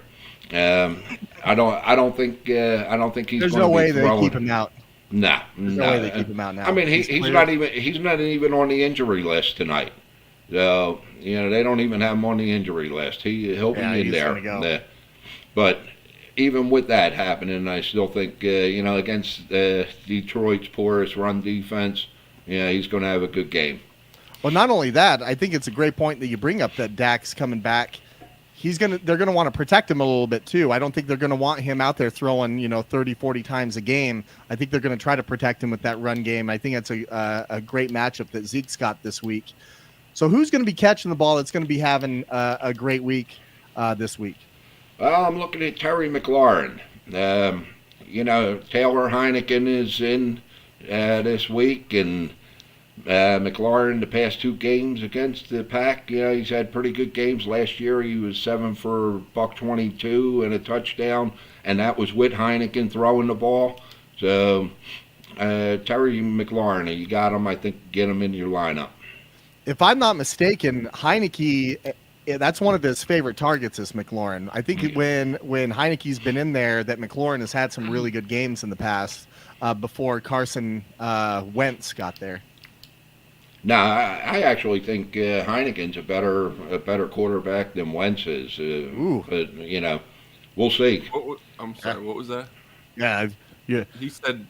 Speaker 6: I don't think he's.
Speaker 1: There's
Speaker 6: gonna
Speaker 1: no way
Speaker 6: be
Speaker 1: they keep him out.
Speaker 6: No.
Speaker 1: There's no way they keep him out now.
Speaker 6: I mean, he's not even on the injury list tonight. So they don't even have him on the injury list. He'll be in there.
Speaker 1: Go.
Speaker 6: But even with that happening, I still think against Detroit's porous run defense, he's going to have a good game.
Speaker 1: Well, not only that, I think it's a great point that you bring up that Dak's coming back. They're going to want to protect him a little bit too. I don't think they're going to want him out there throwing 30, 40 times a game. I think they're going to try to protect him with that run game. I think that's a great matchup that Zeke's got this week. So who's going to be catching the ball that's going to be having a great week this week?
Speaker 6: Well, I'm looking at Terry McLaurin. Taylor Heineken is in this week, and McLaurin the past 2 games against the Pack, he's had pretty good games. Last year he was 7 for $122 and a touchdown, and that was with Heineken throwing the ball. So Terry McLaurin, you got him. I think get him in your lineup.
Speaker 1: If I'm not mistaken, Heineke, that's one of his favorite targets is McLaurin. I think when Heineke's been in there, that McLaurin has had some really good games in the past before Carson Wentz got there.
Speaker 6: No, I actually think Heineken's a better quarterback than Wentz is. But we'll see.
Speaker 2: I'm sorry. What was that?
Speaker 1: Yeah.
Speaker 2: He said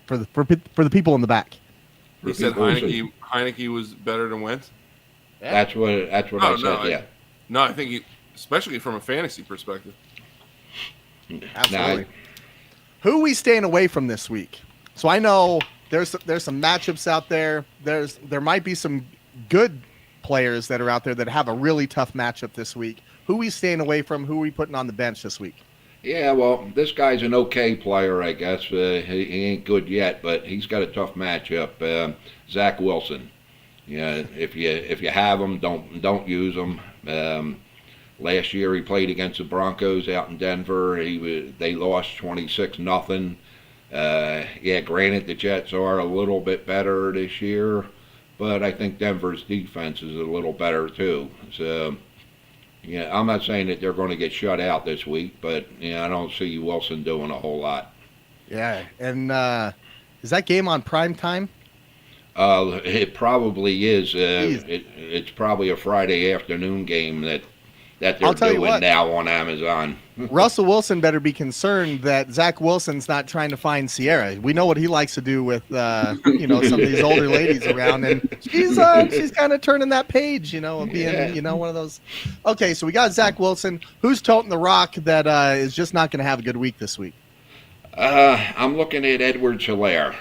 Speaker 1: for the people in the back.
Speaker 2: He said Heineke was better than Wentz.
Speaker 6: Yeah. That's what I said.
Speaker 2: No, I think especially from a fantasy perspective.
Speaker 1: Absolutely. Who are we staying away from this week? So I know there's some matchups out there. There might be some good players that are out there that have a really tough matchup this week. Who are we staying away from? Who are we putting on the bench this week?
Speaker 6: Yeah, well, this guy's an okay player, I guess. He ain't good yet, but he's got a tough matchup. Zach Wilson. If you have him, don't use him. Last year he played against the Broncos out in Denver. They lost 26-0. Granted the Jets are a little bit better this year, but I think Denver's defense is a little better too. So. I'm not saying that they're going to get shut out this week, but I don't see Wilson doing a whole lot.
Speaker 1: Yeah, and is that game on prime time?
Speaker 6: It probably is. It's probably a Friday afternoon game that they're doing now on Amazon.
Speaker 1: Russell Wilson better be concerned that Zach Wilson's not trying to find Sierra. We know what he likes to do with some of these older ladies around, and she's kind of turning that page, of being one of those. Okay, so we got Zach Wilson. Who's toting the rock that is just not going to have a good week this week?
Speaker 6: I'm looking at Edwards-Helaire.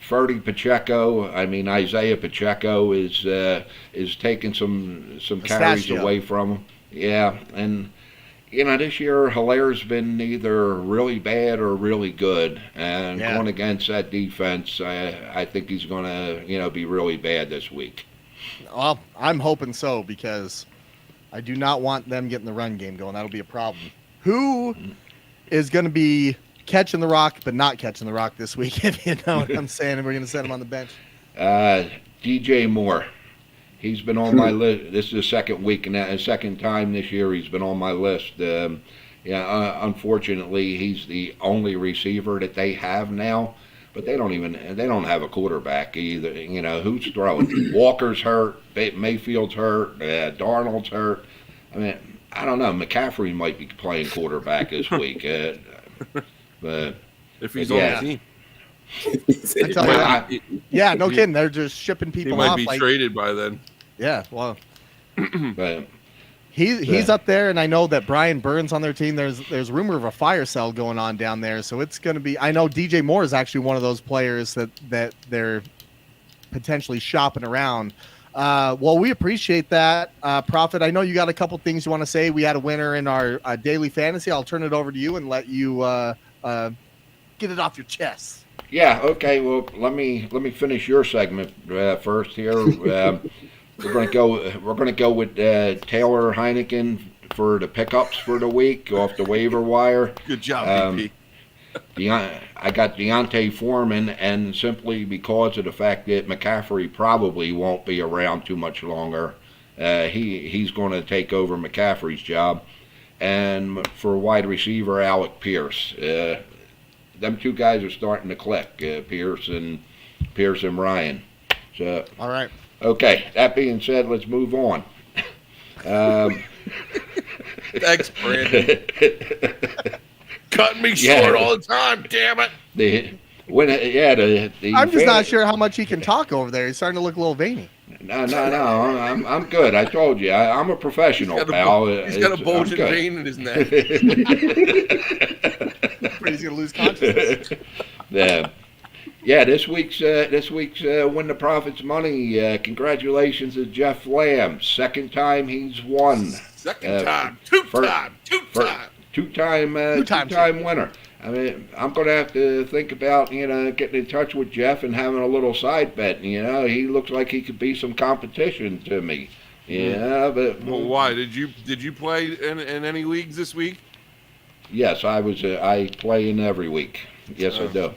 Speaker 6: Ferdy Pacheco. I mean, Isaiah Pacheco is taking some carries away from him. Yeah, and this year Hilaire's been either really bad or really good, and going against that defense, I think he's going to be really bad this week.
Speaker 1: Well, I'm hoping so because I do not want them getting the run game going. That'll be a problem. Who is going to be catching the rock, but not catching the rock this week, if you know what I'm saying. And we're going to set him on the bench.
Speaker 6: DJ Moore. He's been on my list. This is the second week and second time this year he's been on my list. Unfortunately, he's the only receiver that they have now. But they don't have a quarterback either. You know, who's throwing? Walker's hurt. Mayfield's hurt. Darnold's hurt. I mean, I don't know. McCaffrey might be playing quarterback this week. But
Speaker 2: if he's on the team.
Speaker 1: Yeah, no kidding. They're just shipping people off.
Speaker 2: He might be traded by then.
Speaker 1: Yeah, well.
Speaker 6: But
Speaker 1: he's up there, and I know that Brian Burns on their team. There's rumor of a fire sale going on down there, so it's going to be. I know DJ Moore is actually one of those players that they're potentially shopping around. Well, we appreciate that, Prophet. I know you got a couple things you want to say. We had a winner in our daily fantasy. I'll turn it over to you and let you get it off your chest.
Speaker 6: Yeah. Okay. Well, let me finish your segment first here. We're gonna go with Taylor Heineken for the pickups for the week off the waiver wire.
Speaker 2: Good job, BP.
Speaker 6: I got Deontay Foreman, and simply because of the fact that McCaffrey probably won't be around too much longer, he's going to take over McCaffrey's job. And for wide receiver, Alec Pierce. Them two guys are starting to click. Pierce and Ryan. So
Speaker 1: all right.
Speaker 6: Okay, that being said, let's move on.
Speaker 2: Thanks, Brandon. Cutting me short all the time, damn it.
Speaker 1: I'm just not sure how much he can talk over there. He's starting to look a little veiny.
Speaker 6: No. I'm good. I told you. I'm a professional, pal.
Speaker 2: He's got a bulging vein in his neck.
Speaker 1: He's going to lose consciousness.
Speaker 6: Yeah, this week's Win the Profits money. Congratulations to Jeff Lamb. Second time he's won. Two-time winner. I mean, I'm going to have to think about, getting in touch with Jeff and having a little side bet. He looks like he could be some competition to me. Yeah, but
Speaker 2: why did you play in any leagues this week?
Speaker 6: Yes, I play in every week. Yes, I do.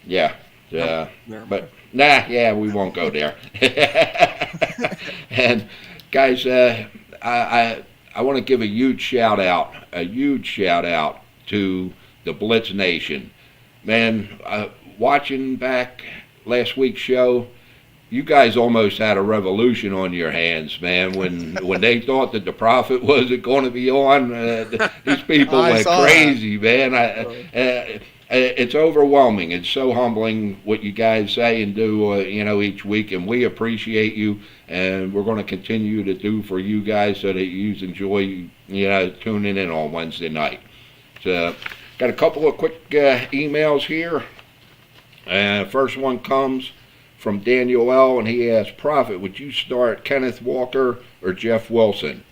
Speaker 6: Yeah. But we won't go there. And guys, I want to give a huge shout out to the Blitz Nation. Man, watching back last week's show, you guys almost had a revolution on your hands, man. When they thought that the Prophet wasn't going to be on, these people went crazy, man. It's overwhelming. It's so humbling what you guys say and do, each week, and we appreciate you, and we're going to continue to do for you guys so that you enjoy, tuning in on Wednesday night. So, got a couple of quick emails here. First one comes from Daniel L., and he asks, Prophet, would you start Kenneth Walker or Jeff Wilson?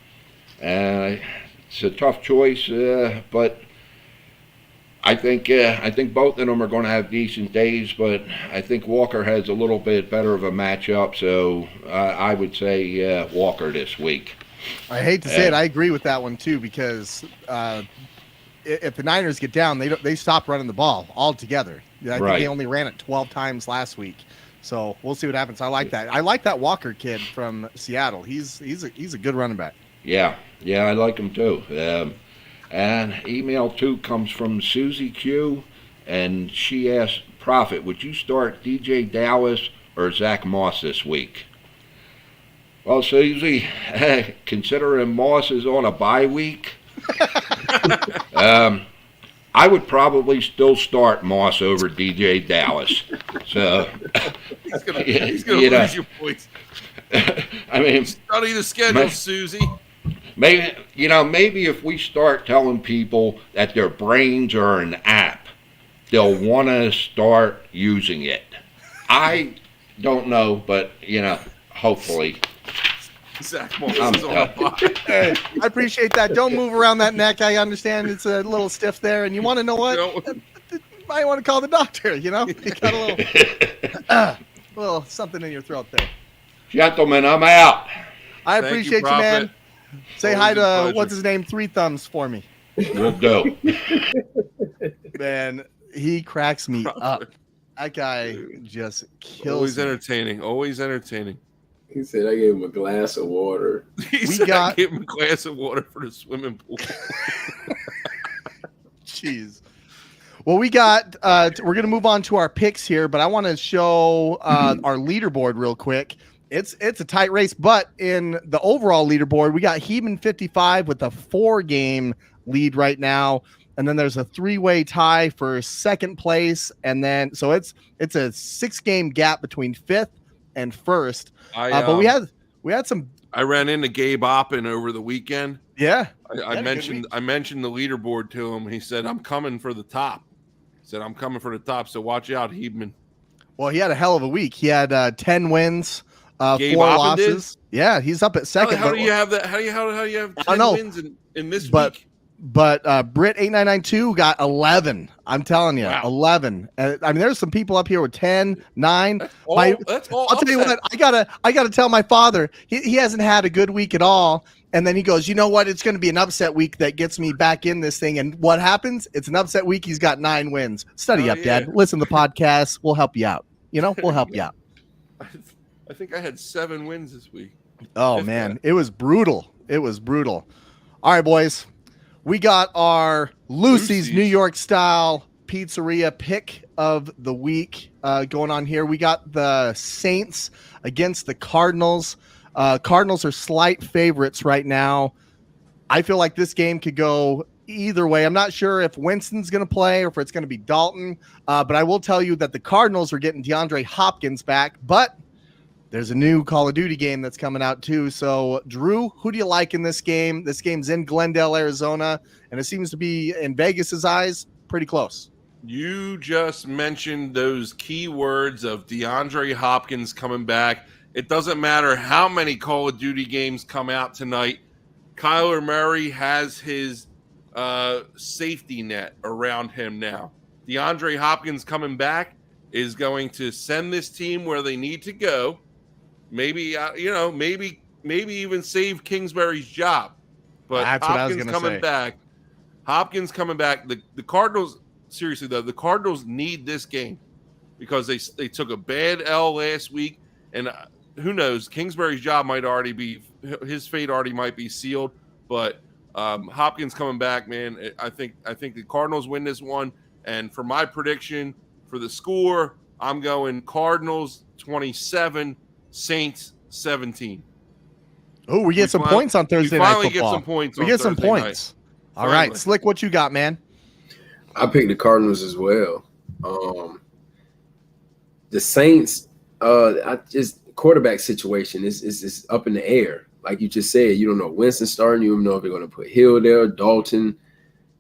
Speaker 6: It's a tough choice, but I think both of them are going to have decent days, but I think Walker has a little bit better of a matchup, so I would say Walker this week.
Speaker 1: I hate to say it, I agree with that one too, because if the Niners get down, they stop running the ball altogether. I think they only ran it 12 times last week, so we'll see what happens. I like that. I like that Walker kid from Seattle. He's a good running back. Yeah,
Speaker 6: I like him too. And email 2 comes from Susie Q, and she asked, Prophet, would you start DJ Dallas or Zach Moss this week? Well, Susie, considering Moss is on a bye week, I would probably still start Moss over DJ Dallas. So
Speaker 2: he's gonna lose your points.
Speaker 6: I mean,
Speaker 2: study the schedule, Susie.
Speaker 6: Maybe if we start telling people that their brains are an app, they'll want to start using it. I don't know, but hopefully.
Speaker 2: Zach Moss is on a bye.
Speaker 1: Hey, I appreciate that. Don't move around that neck. I understand it's a little stiff there, and you want to know what? You might want to call the doctor. You got a little something in your throat there.
Speaker 6: Gentlemen, I'm out.
Speaker 1: I appreciate you, man. Say hi to what's his name, 3 Thumbs for me.
Speaker 6: Will do.
Speaker 1: Man, he cracks me up. That guy just kills
Speaker 2: Always
Speaker 1: me.
Speaker 2: entertaining. Always entertaining.
Speaker 3: He said I gave him a glass of water.
Speaker 2: He
Speaker 1: We
Speaker 2: said
Speaker 1: got-
Speaker 2: I gave him a glass of water for the swimming pool.
Speaker 1: Jeez. Well, we got we're gonna move on to our picks here, but I want to show our leaderboard real quick. It's a tight race, but in the overall leaderboard, we got Heeman 55 with a 4-game lead right now, and then there's a 3-way tie for second place, and then so it's a 6-game gap between 5th and 1st. But we had some.
Speaker 2: I ran into Gabe Oppen over the weekend.
Speaker 1: Yeah,
Speaker 2: I mentioned the leaderboard to him. He said, "I'm coming for the top." He said, "I'm coming for the top, so watch out, Heebman."
Speaker 1: well, he had a hell of a week. He had 10 wins, 4
Speaker 2: Gabe Oppen
Speaker 1: losses. Yeah, he's up at second.
Speaker 2: How
Speaker 1: but-
Speaker 2: do you have that? How do you have 10
Speaker 1: know.
Speaker 2: wins in this
Speaker 1: But-
Speaker 2: week?
Speaker 1: But Brit 8992 got 11. I'm telling you,
Speaker 2: Wow.
Speaker 1: 11. I mean, there's some people up here with 10, 9.
Speaker 2: That's all
Speaker 1: I'll tell you
Speaker 2: upset.
Speaker 1: what, I gotta tell my father he hasn't had a good week at all. And then he goes, you know what? It's going to be an upset week that gets me back in this thing. And what happens? It's an upset week. He's got 9 wins. Study
Speaker 2: Oh,
Speaker 1: up,
Speaker 2: yeah.
Speaker 1: Dad. Listen to the podcast. We'll help you out. We'll help you out.
Speaker 2: I think I had 7 wins this week.
Speaker 1: Oh
Speaker 2: If
Speaker 1: man,
Speaker 2: that.
Speaker 1: it was brutal. It was brutal. All right, boys. We got our Lucy's New York style pizzeria pick of the week going on here. We got the Saints against the Cardinals. Cardinals are slight favorites right now. I feel like this game could go either way. I'm not sure if Winston's going to play or if it's going to be Dalton, but I will tell you that the Cardinals are getting DeAndre Hopkins back, but there's a new Call of Duty game that's coming out too. So, Drew, who do you like in this game? This game's in Glendale, Arizona, and it seems to be, in Vegas's eyes, pretty close.
Speaker 2: You just mentioned those key words of DeAndre Hopkins coming back. It doesn't matter how many Call of Duty games come out tonight. Kyler Murray has his safety net around him now. DeAndre Hopkins coming back is going to send this team where they need to go. Maybe maybe even save Kingsbury's job. But
Speaker 1: That's what I was
Speaker 2: Hopkins
Speaker 1: gonna
Speaker 2: coming
Speaker 1: say.
Speaker 2: back. Hopkins coming back. The Cardinals, seriously though, the Cardinals need this game because they took a bad L last week, and who knows, Kingsbury's job might already be, his fate already might be sealed. But Hopkins coming back, man, I think the Cardinals win this one. And for my prediction for the score, I'm going Cardinals 27, Saints 17.
Speaker 1: Oh, we get some points on Thursday night
Speaker 2: finally
Speaker 1: football.
Speaker 2: get some points.
Speaker 1: We
Speaker 2: on
Speaker 1: get some
Speaker 2: Thursday night.
Speaker 1: points. All right,
Speaker 2: Finally.
Speaker 1: Slick, what you got, man?
Speaker 3: I picked the Cardinals as well. The Saints, quarterback situation is up in the air. Like you just said, you don't know Winston starting. You don't know if they're going to put Hill there, Dalton.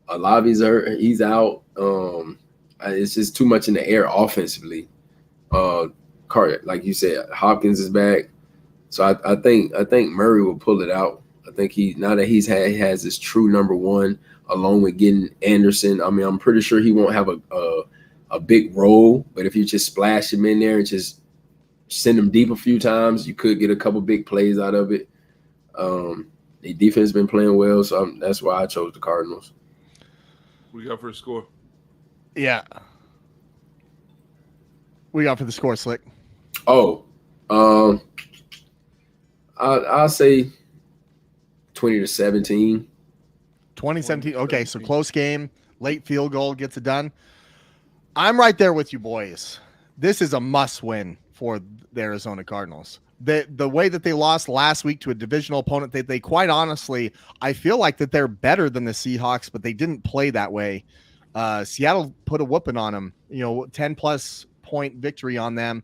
Speaker 3: Lavi's he's out. It's just too much in the air offensively. Carter, like you said, Hopkins is back, so I think Murray will pull it out. I think he has his true number one, along with getting Anderson. I mean, I'm pretty sure he won't have a big role, but if you just splash him in there and just send him deep a few times, you could get a couple big plays out of it. The defense has been playing well, so that's why I chose the Cardinals.
Speaker 2: We got for a score.
Speaker 1: Yeah. We got for the score, Slick.
Speaker 3: Oh, I'll say 20-17.
Speaker 1: 2017. Okay, so close game, late field goal gets it done. I'm right there with you, boys. This is a must win for the Arizona Cardinals. The way that they lost last week to a divisional opponent, they quite honestly, I feel like that they're better than the Seahawks, but they didn't play that way. Seattle put a whooping on them, 10+ point victory on them.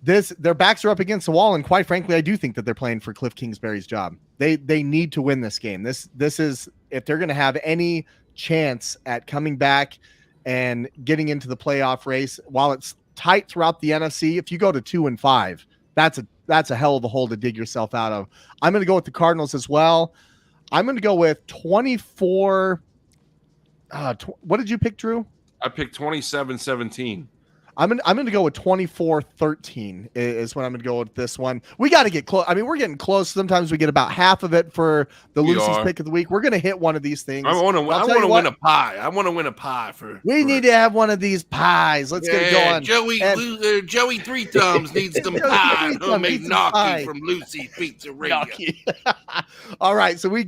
Speaker 1: Their backs are up against the wall, and quite frankly, I do think that they're playing for Cliff Kingsbury's job. They need to win this game. This is, if they're going to have any chance at coming back and getting into the playoff race, while it's tight throughout the NFC, if you go to 2-5, that's a hell of a hole to dig yourself out of. I'm going to go with the Cardinals as well. I'm going to go with 24. What did you pick, Drew?
Speaker 2: I picked 27-17.
Speaker 1: I'm gonna go with 24-13 is what I'm gonna go with this one. We got to get close. I mean, we're getting close. Sometimes we get about half of it for the
Speaker 2: We
Speaker 1: Lucy's
Speaker 2: are.
Speaker 1: pick of the week. We're gonna hit one of these things.
Speaker 2: I want to
Speaker 1: I'll tell you
Speaker 2: win
Speaker 1: what,
Speaker 2: a pie. I want to win a pie for.
Speaker 1: we need to have one of these pies. Let's get it going.
Speaker 2: Joey Three Thumbs needs some
Speaker 1: Joey
Speaker 2: pie.
Speaker 1: Three Thumbs
Speaker 2: Homemade
Speaker 1: needs some pie.
Speaker 2: gnocchi from Lucy's Pizzeria.
Speaker 1: All right, so we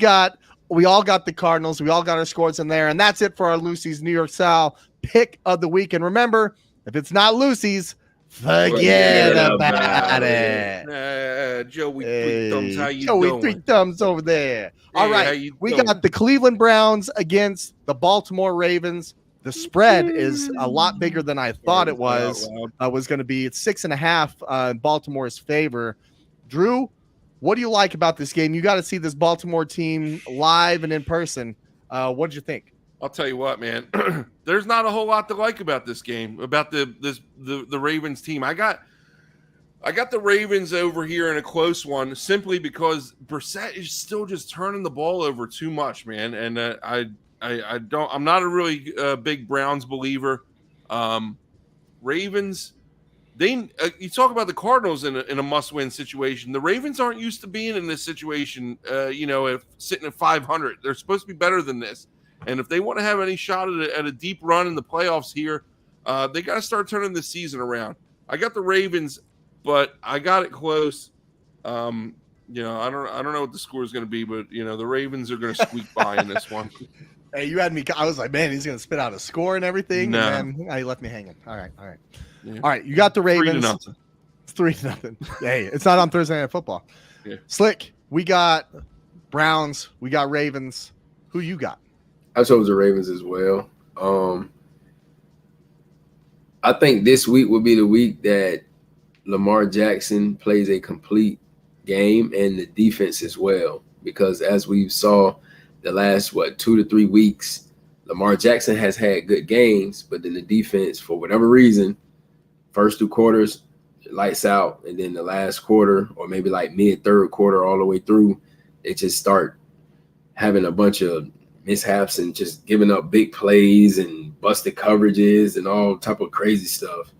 Speaker 1: all got the Cardinals. We all got our scores in there, and that's it for our Lucy's New York Style pick of the week. And remember, if it's not Lucy's, forget about it.
Speaker 2: Joey Three Thumbs, how you
Speaker 1: Joey
Speaker 2: doing?
Speaker 1: Three Thumbs over there. All
Speaker 2: Hey,
Speaker 1: right,
Speaker 2: how you
Speaker 1: we
Speaker 2: doing?
Speaker 1: got the Cleveland Browns against the Baltimore Ravens. The spread is a lot bigger than I thought it was going to be. It's 6.5 in Baltimore's favor. Drew, what do you like about this game? You got to see this Baltimore team live and in person. What did you think?
Speaker 2: I'll tell you what, man. There's not a whole lot to like about this game, about the Ravens team. I got the Ravens over here in a close one simply because Brissett is still just turning the ball over too much, man. And I'm not a really big Browns believer. Ravens, you talk about the Cardinals in a must-win situation. The Ravens aren't used to being in this situation. If sitting at 500, they're supposed to be better than this. And if they want to have any shot at a deep run in the playoffs here, they got to start turning the season around. I got the Ravens, but I got it close. I don't know what the score is going to be, but the Ravens are going to squeak by in this one.
Speaker 1: Hey, you had me. I was like, man, he's going to spit out a score and everything.
Speaker 2: No.
Speaker 1: And then he left me hanging. All right.
Speaker 2: Yeah.
Speaker 1: All right. You got the Ravens.
Speaker 2: 3-0.
Speaker 1: It's 3-0. Hey, it's not on Thursday Night Football.
Speaker 2: Yeah.
Speaker 1: Slick, we got Browns. We got Ravens. Who you got?
Speaker 3: I chose the Ravens as well. I think this week will be the week that Lamar Jackson plays a complete game and the defense as well. Because as we saw the last, 2 to 3 weeks, Lamar Jackson has had good games, but then the defense, for whatever reason, first 2 quarters, lights out, and then the last quarter or maybe like mid-third quarter all the way through, they just start having a bunch of mishaps and just giving up big plays and busted coverages and all type of crazy stuff.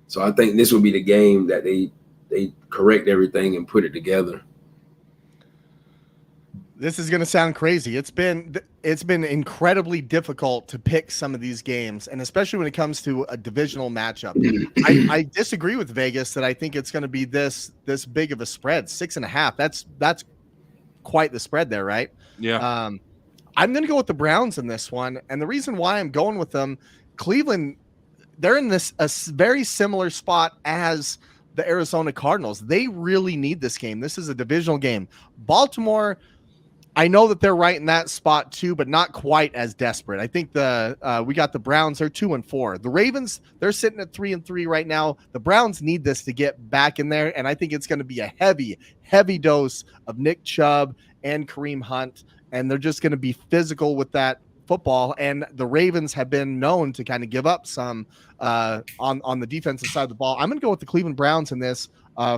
Speaker 3: So I think this will be the game that they correct everything and put it together.
Speaker 1: This is going to sound crazy. It's been incredibly difficult to pick some of these games, and especially when it comes to a divisional matchup. I disagree with Vegas that I think it's going to be this big of a spread. 6.5. That's quite the spread there, right?
Speaker 2: Yeah.
Speaker 1: I'm going to go with the Browns in this one. And the reason why I'm going with them, Cleveland, they're in a very similar spot as the Arizona Cardinals. They really need this game. This is a divisional game. Baltimore, I know that they're right in that spot too, but not quite as desperate. I think we got the Browns. They're 2-4. The Ravens, they're sitting at 3-3 right now. The Browns need this to get back in there. And I think it's going to be a heavy, heavy dose of Nick Chubb and Kareem Hunt. And they're just going to be physical with that football. And the Ravens have been known to kind of give up some on the defensive side of the ball. I'm going to go with the Cleveland Browns in this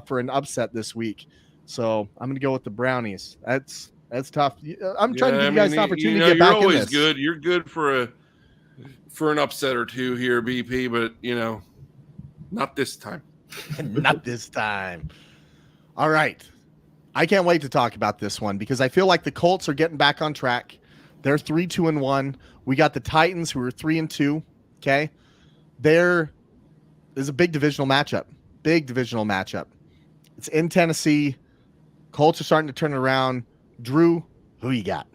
Speaker 1: for an upset this week. So I'm going to go with the Brownies. That's tough. I'm trying to give you guys an opportunity to get back in this.
Speaker 2: You're always good. You're good for an upset or two here, BP, but not this time.
Speaker 1: Not this time. All right. I can't wait to talk about this one because I feel like the Colts are getting back on track. They're 3-1. We got the Titans who are 3-2. Okay. There is a big divisional matchup. It's in Tennessee. Colts are starting to turn it around. Drew, who you got?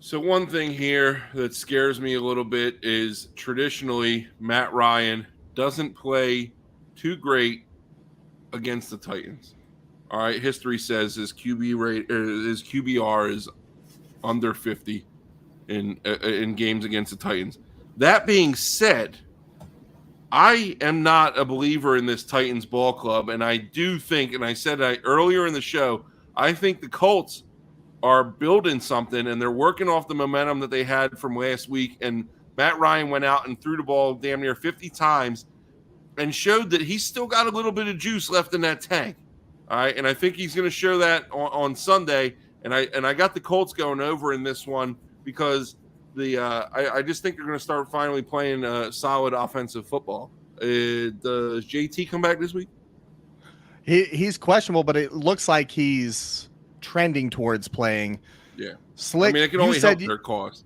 Speaker 2: So one thing here that scares me a little bit is traditionally Matt Ryan doesn't play too great against the Titans. All right, history says his QBR is under 50 in games against the Titans. That being said, I am not a believer in this Titans ball club, and I do think, and I said earlier in the show, I think the Colts are building something, and they're working off the momentum that they had from last week. And Matt Ryan went out and threw the ball damn near 50 times and showed that he's still got a little bit of juice left in that tank. All right, and I think he's going to show that on Sunday. And I got the Colts going over in this one because I just think they're going to start finally playing solid offensive football. Does JT come back this week?
Speaker 1: He's questionable, but it looks like he's trending towards playing.
Speaker 2: Yeah.
Speaker 1: Slick,
Speaker 2: I mean, it can only help their cause.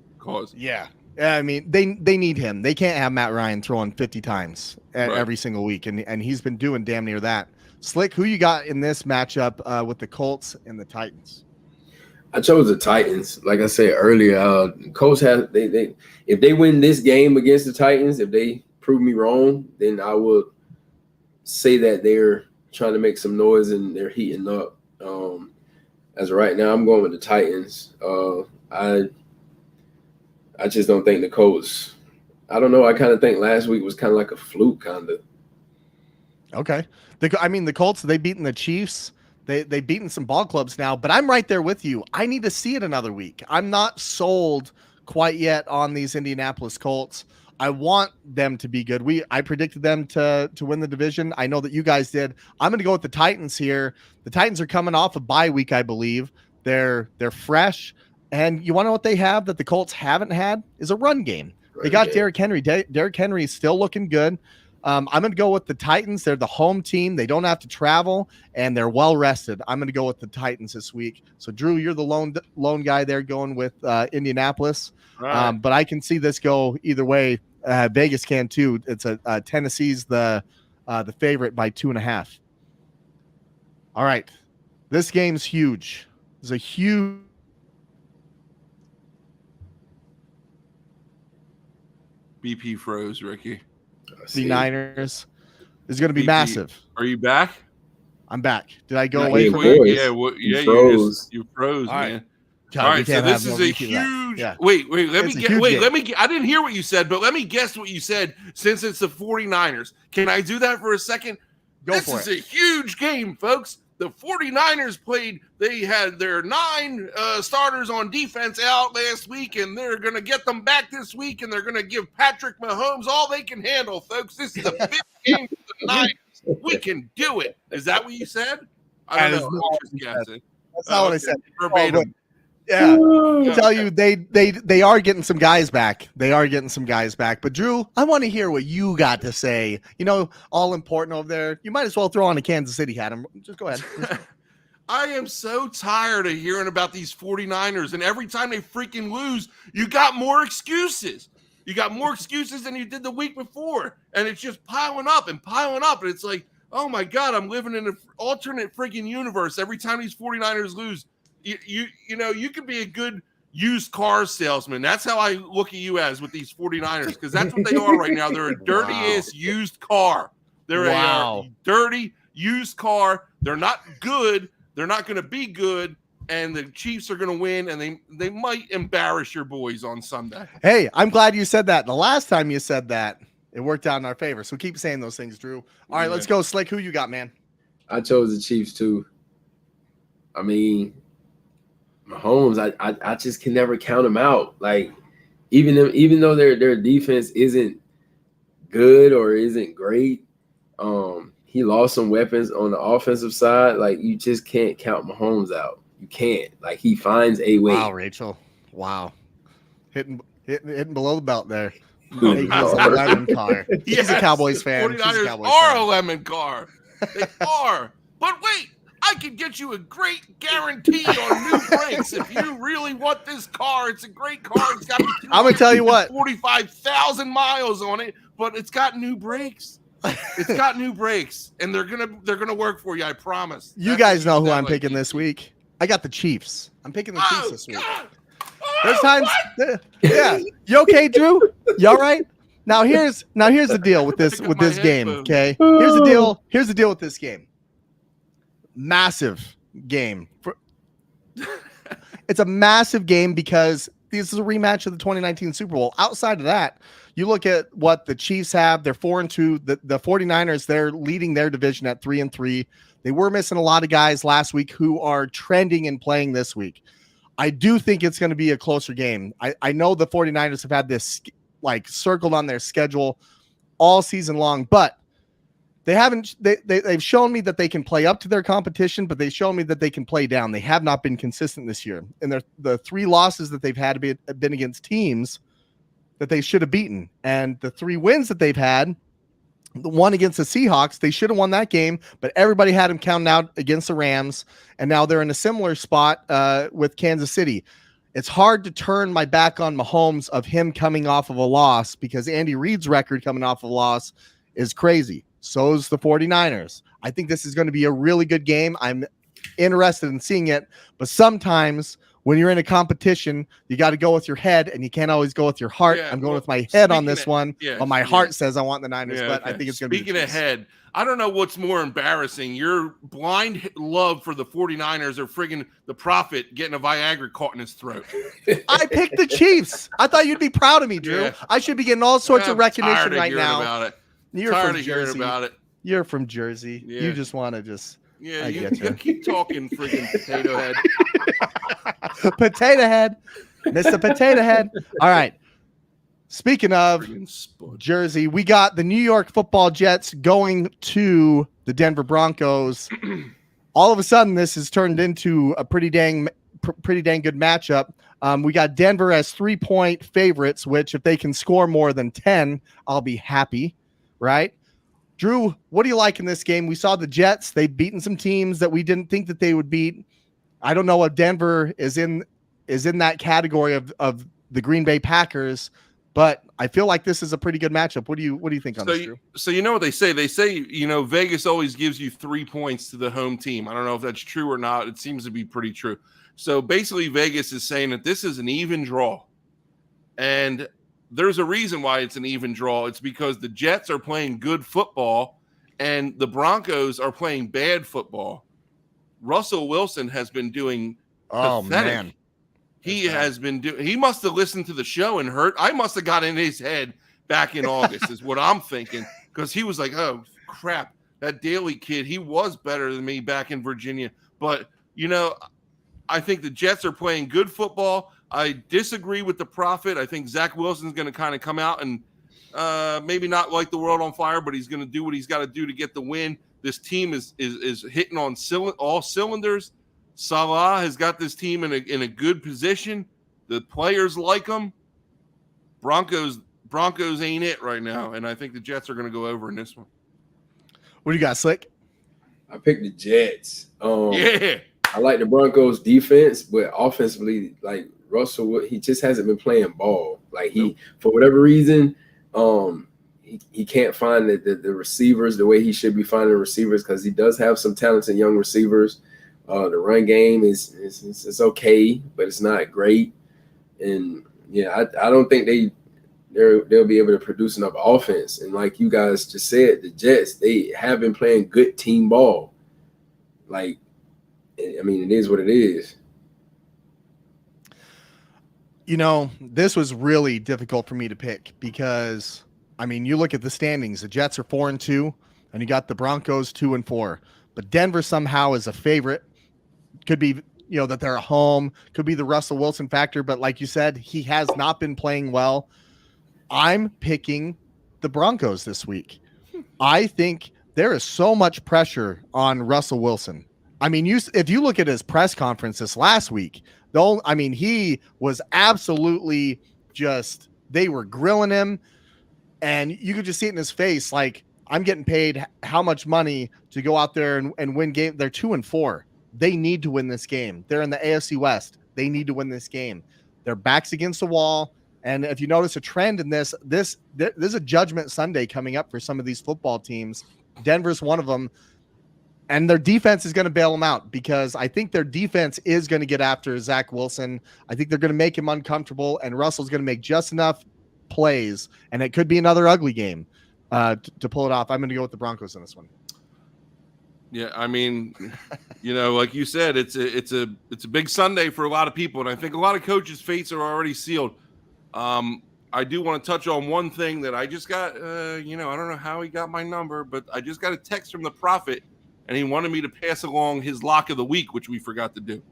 Speaker 1: Yeah. I mean, they need him. They can't have Matt Ryan throwing 50 times every single week, and he's been doing damn near that. Slick, who you got in this matchup with the Colts and the Titans?
Speaker 3: I chose the Titans. Like I said earlier, Colts have they if they win this game against the Titans, if they prove me wrong, then I would say that they're trying to make some noise and they're heating up. As of right now, I'm going with the Titans. I just don't think the Colts. I don't know. I kind of think last week was kind of like a fluke, kind of.
Speaker 1: Okay. The Colts, they've beaten the Chiefs. They've beaten some ball clubs now, but I'm right there with you. I need to see it another week. I'm not sold quite yet on these Indianapolis Colts. I want them to be good. I predicted them to win the division. I know that you guys did. I'm going to go with the Titans here. The Titans are coming off a bye week, I believe. They're fresh. And you want to know what they have that the Colts haven't had is a run game. They got Derrick Henry. Derrick Henry is still looking good. I'm going to go with the Titans. They're the home team. They don't have to travel, and they're well rested. I'm going to go with the Titans this week. So, Drew, you're the lone guy there going with Indianapolis. Right. But I can see this go either way. Vegas can too. It's Tennessee's the favorite by 2.5. All right, this game's huge. It's a huge.
Speaker 2: BP froze, Ricky.
Speaker 1: The Niners is going to be massive.
Speaker 2: Are you back?
Speaker 1: I'm back. Did I go away from it?
Speaker 2: Yeah, you froze,
Speaker 1: all right.
Speaker 2: man.
Speaker 1: God,
Speaker 2: all right, so this is a huge. Yeah. Wait. Let me. I didn't hear what you said, but let me guess what you said. Since it's the 49ers, can I do that for a second? This is a huge game, folks. The 49ers played. They had their 9 starters on defense out last week, and they're going to get them back this week, and they're going to give Patrick Mahomes all they can handle, folks. This is a big game for the Niners. We can do it. Is that what you said? I don't know. I'm just guessing.
Speaker 1: That's not what I said.
Speaker 2: Verbatim.
Speaker 1: Yeah, I'll tell you, they are getting some guys back. But Drew, I want to hear what you got to say. All important over there. You might as well throw on a Kansas City hat. Just go ahead.
Speaker 2: I am so tired of hearing about these 49ers, and every time they freaking lose, you got more excuses. You got more excuses than you did the week before, and it's just piling up, and it's like, oh my God, I'm living in an alternate freaking universe every time these 49ers lose. You could be a good used car salesman. That's how I look at you as with these 49ers, because that's what they are right now. They're a dirty ass used car. They're a dirty used car. They're not good. They're not going to be good. And the Chiefs are going to win, and they might embarrass your boys on Sunday.
Speaker 1: Hey, I'm glad you said that. The last time you said that, it worked out in our favor. So keep saying those things, Drew. All right, let's go. Slick, who you got, man?
Speaker 3: I chose the Chiefs too. I mean, Mahomes, I just can never count him out. Like, even though their defense isn't good or isn't great, he lost some weapons on the offensive side. Like, you just can't count Mahomes out. You can't. Like, he finds a way.
Speaker 1: Wow, Rachel. Wow. Hitting below the belt there. He's
Speaker 3: a
Speaker 1: lemon car. He's a Cowboys fan.
Speaker 2: 49ers are a lemon car. They are. But wait. I can get you a great guarantee on new brakes if you really want this car. It's a great car. It's got
Speaker 1: I'm gonna tell you what,
Speaker 2: 45,000 miles on it, but it's got new brakes. It's got new brakes, and they're gonna work for you. I promise.
Speaker 1: You guys know who I'm picking this week. I got the Chiefs. I'm picking the Chiefs this week.
Speaker 2: God.
Speaker 1: There's times, yeah. You okay, Drew? You all right? Now here's the deal with this game. Okay, here's the deal. Here's the deal with this game. Massive game. It's a massive game because this is a rematch of the 2019 Super Bowl. Outside of that, you look at what the Chiefs have. They're 4-2. The 49ers, they're leading their division at 3-3. They were missing a lot of guys last week who are trending and playing this week. I do think it's going to be a closer game. I know the 49ers have had this like circled on their schedule all season long, but they've shown me that they can play up to their competition, but they've shown me that they can play down. They have not been consistent this year. And the 3 losses that they've had been against teams that they should have beaten. And the 3 wins that they've had, the one against the Seahawks, they should have won that game, but everybody had them counting out against the Rams. And now they're in a similar spot with Kansas City. It's hard to turn my back on Mahomes of him coming off of a loss, because Andy Reid's record coming off of a loss is crazy. So is the 49ers. I think this is going to be a really good game. I'm interested in seeing it, but sometimes when you're in a competition, you got to go with your head, and you can't always go with your heart. I'm going with my head on this one, but my heart says I want the Niners, but I think it's going to be
Speaker 2: Speaking ahead, I don't know what's more embarrassing, your blind love for the 49ers or friggin' the Prophet getting a Viagra caught in his throat.
Speaker 1: I picked the Chiefs. I thought you'd be proud of me, Drew.
Speaker 2: Yeah.
Speaker 1: I should be getting all sorts of recognition right now.
Speaker 2: About it.
Speaker 1: You're
Speaker 2: tired
Speaker 1: from
Speaker 2: of hearing
Speaker 1: Jersey.
Speaker 2: About it.
Speaker 1: You're from Jersey.
Speaker 2: Yeah.
Speaker 1: You just want to just.
Speaker 2: Yeah, you keep talking, friggin' potato head.
Speaker 1: Potato head. Mr. Potato Head. All right. Speaking of Jersey, we got the New York Football Jets going to the Denver Broncos. All of a sudden, this has turned into a pretty dang good matchup. We got Denver as 3-point favorites, which if they can score more than 10, I'll be happy, right? Drew, what do you like in this game? We saw the Jets. They've beaten some teams that we didn't think that they would beat. I don't know if Denver is in that category of the Green Bay Packers, but I feel like this is a pretty good matchup. What do you think on this, Drew?
Speaker 2: So you know what they say? They say, Vegas always gives you 3 points to the home team. I don't know if that's true or not. It seems to be pretty true. So basically Vegas is saying that this is an even draw. And there's a reason why it's an even draw. It's because the Jets are playing good football and the Broncos are playing bad football. Russell Wilson has been doing pathetic.
Speaker 1: Man.
Speaker 2: He must have listened to the show and heard. I must have got in his head back in August is what I'm thinking, because he was like, oh, crap, that Daly kid, he was better than me back in Virginia. But, I think the Jets are playing good football. I disagree with the Prophet. I think Zach Wilson's going to kind of come out and maybe not light the world on fire, but he's going to do what he's got to do to get the win. This team is hitting on all cylinders. Salah has got this team in a good position. The players like him. Broncos ain't it right now, and I think the Jets are going to go over in this one.
Speaker 1: What do you got, Slick?
Speaker 3: I picked the Jets.
Speaker 2: Yeah.
Speaker 3: I like the Broncos defense, but offensively, like Russell, he just hasn't been playing ball. Like for whatever reason, he can't find the receivers the way he should be finding receivers, because he does have some talented young receivers. The run game is okay, but it's not great. And I don't think they'll be able to produce enough offense. And like you guys just said, the Jets, they have been playing good team ball. Like, I mean, it is what it is.
Speaker 1: This was really difficult for me to pick because, I mean, you look at the standings. The Jets are 4-2, and you got the Broncos 2-4. But Denver somehow is a favorite. Could be, that they're at home. Could be the Russell Wilson factor. But like you said, he has not been playing well. I'm picking the Broncos this week. I think there is so much pressure on Russell Wilson. I mean, if you look at his press conference this last week, he was absolutely they were grilling him, and you could just see it in his face. Like, I'm getting paid how much money to go out there and win game. They're 2-4. They need to win this game. They're in the AFC West. They need to win this game. Their backs against the wall. And if you notice a trend in there's a judgment Sunday coming up for some of these football teams. Denver's one of them. And their defense is going to bail them out, because I think their defense is going to get after Zach Wilson. I think they're going to make him uncomfortable, and Russell's going to make just enough plays, and it could be another ugly game to pull it off. I'm going to go with the Broncos in this one.
Speaker 2: Yeah, I mean, like you said, it's a big Sunday for a lot of people, and I think a lot of coaches' fates are already sealed. I do want to touch on one thing that I just got. I don't know how he got my number, but I just got a text from the Prophet. And he wanted me to pass along his lock of the week, which we forgot to do.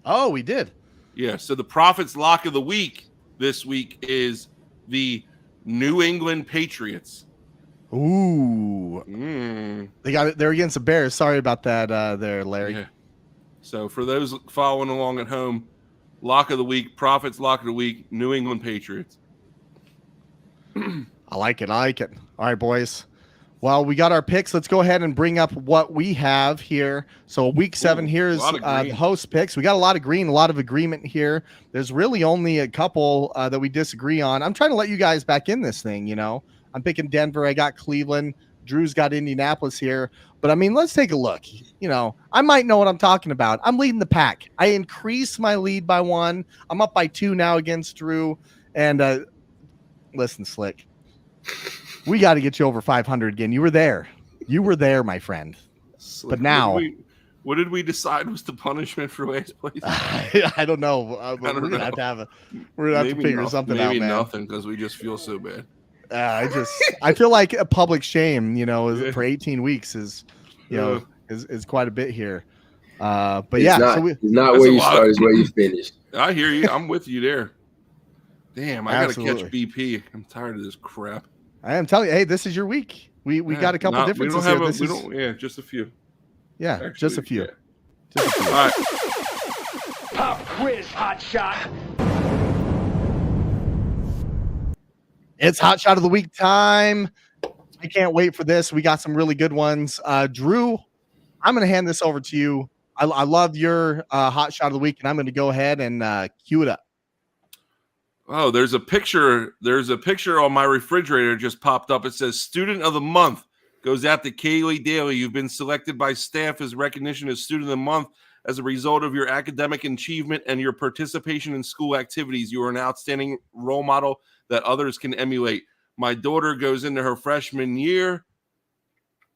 Speaker 1: Oh, we did.
Speaker 2: Yeah. So the Prophet's lock of the week this week is the New England Patriots.
Speaker 1: Ooh. They're against the Bears. Sorry about that, there, Larry.
Speaker 2: Yeah. So for those following along at home, lock of the week, Profits lock of the week, New England Patriots.
Speaker 1: I like it. All right, boys. Well, we got our picks. Let's go ahead and bring up what we have here. So week 7 here is the host picks. We got a lot of green, a lot of agreement here. There's really only a couple that we disagree on. I'm trying to let you guys back in this thing, I'm picking Denver. I got Cleveland. Drew's got Indianapolis here. But, I mean, let's take a look. I might know what I'm talking about. I'm leading the pack. I increased my lead by 1. I'm up by 2 now against Drew. And listen, Slick. We got to get you over 500 again. You were there, my friend. But now,
Speaker 2: what did we decide was the punishment for last place?
Speaker 1: I don't know. We're gonna have to figure something out, man.
Speaker 2: Maybe nothing because we just feel so bad.
Speaker 1: I feel like a public shame, for 18 weeks is quite a bit here. But
Speaker 3: it's not where you start, is where you finish.
Speaker 2: I hear you. I'm with you there. Damn, I got to catch BP. I'm tired of this crap.
Speaker 1: I am telling you, hey, this is your week. We got a couple differences here.
Speaker 2: Just a few.
Speaker 1: Yeah, actually, just a few.
Speaker 2: Yeah. Just a few. All right.
Speaker 7: Pop quiz, hot shot.
Speaker 1: It's hot shot of the week time. I can't wait for this. We got some really good ones. Drew, I'm going to hand this over to you. I love your hot shot of the week, and I'm going to go ahead and cue it up.
Speaker 2: Oh, there's a picture on my refrigerator just popped up. It says Student of the Month goes out to Kaylee Daly. You've been selected by staff as recognition as Student of the Month as a result of your academic achievement and your participation in school activities. You are an outstanding role model that others can emulate. My daughter goes into her freshman year.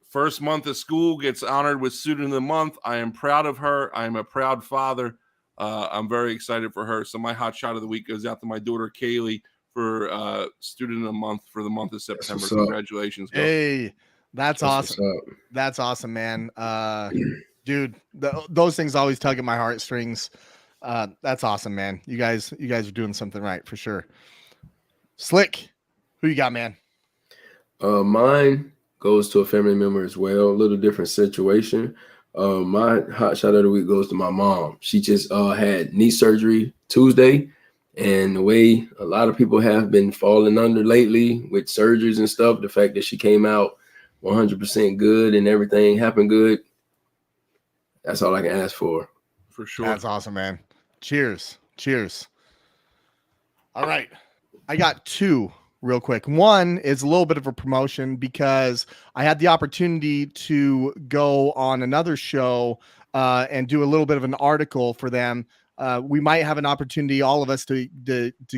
Speaker 2: First month of school, gets honored with Student of the Month. I am proud of her. I am a proud father. I'm very excited for her. So my hot shot of the week goes out to my daughter, Kaylee, for Student of the Month for the month of September. Congratulations, bro.
Speaker 1: Hey, that's awesome. That's awesome, man. Dude, those things always tug at my heartstrings. That's awesome, man. You guys are doing something right for sure. Slick, who you got, man?
Speaker 3: Mine goes to a family member as well. A little different situation. My hot shot of the week goes to my mom. She just had knee surgery Tuesday, and the way a lot of people have been falling under lately with surgeries and stuff, the fact that she came out 100% good and everything happened good, that's all I can ask for.
Speaker 2: For sure.
Speaker 1: That's awesome, man. Cheers. All right. I got 2 real quick. One is a little bit of a promotion because I had the opportunity to go on another show and do a little bit of an article for them. We might have an opportunity, all of us, to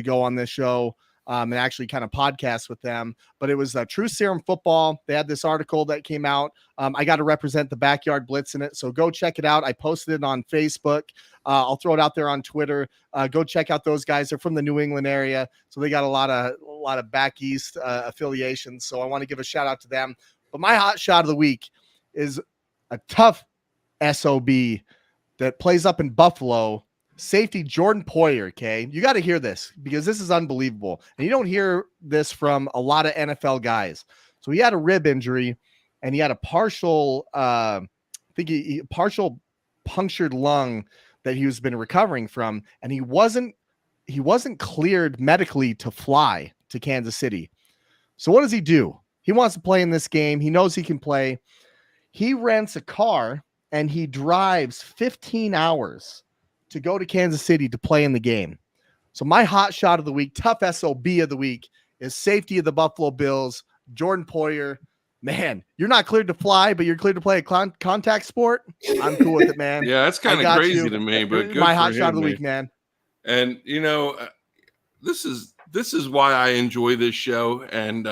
Speaker 1: go on this show and actually kind of podcast with them. But it was True Serum Football. They had this article that came out. I got to represent the Backyard Blitz in it. So go check it out. I posted it on Facebook. I'll throw it out there on Twitter. Go check out those guys. They're from the New England area. So they got a lot of back east affiliations. So I want to give a shout out to them. But my hot shot of the week is a tough SOB that plays up in Buffalo. Safety Jordan Poyer, okay? You got to hear this because this is unbelievable. And you don't hear this from a lot of NFL guys. So he had a rib injury and he had a partial partial punctured lung that he was been recovering from, and he wasn't cleared medically to fly to Kansas City. So what does he do? He wants to play in this game. He knows he can play. He rents a car and he drives 15 hours to go to Kansas City to play in the game. So my hot shot of the week, tough SOB of the week, is safety of the Buffalo Bills, Jordan Poyer. Man, you're not cleared to fly, but you're cleared to play a contact sport. I'm cool with it, man.
Speaker 2: Yeah, that's kind of crazy to me, but good
Speaker 1: my
Speaker 2: for
Speaker 1: hot
Speaker 2: him,
Speaker 1: shot of the
Speaker 2: man.
Speaker 1: week, man.
Speaker 2: And this is why I enjoy this show. And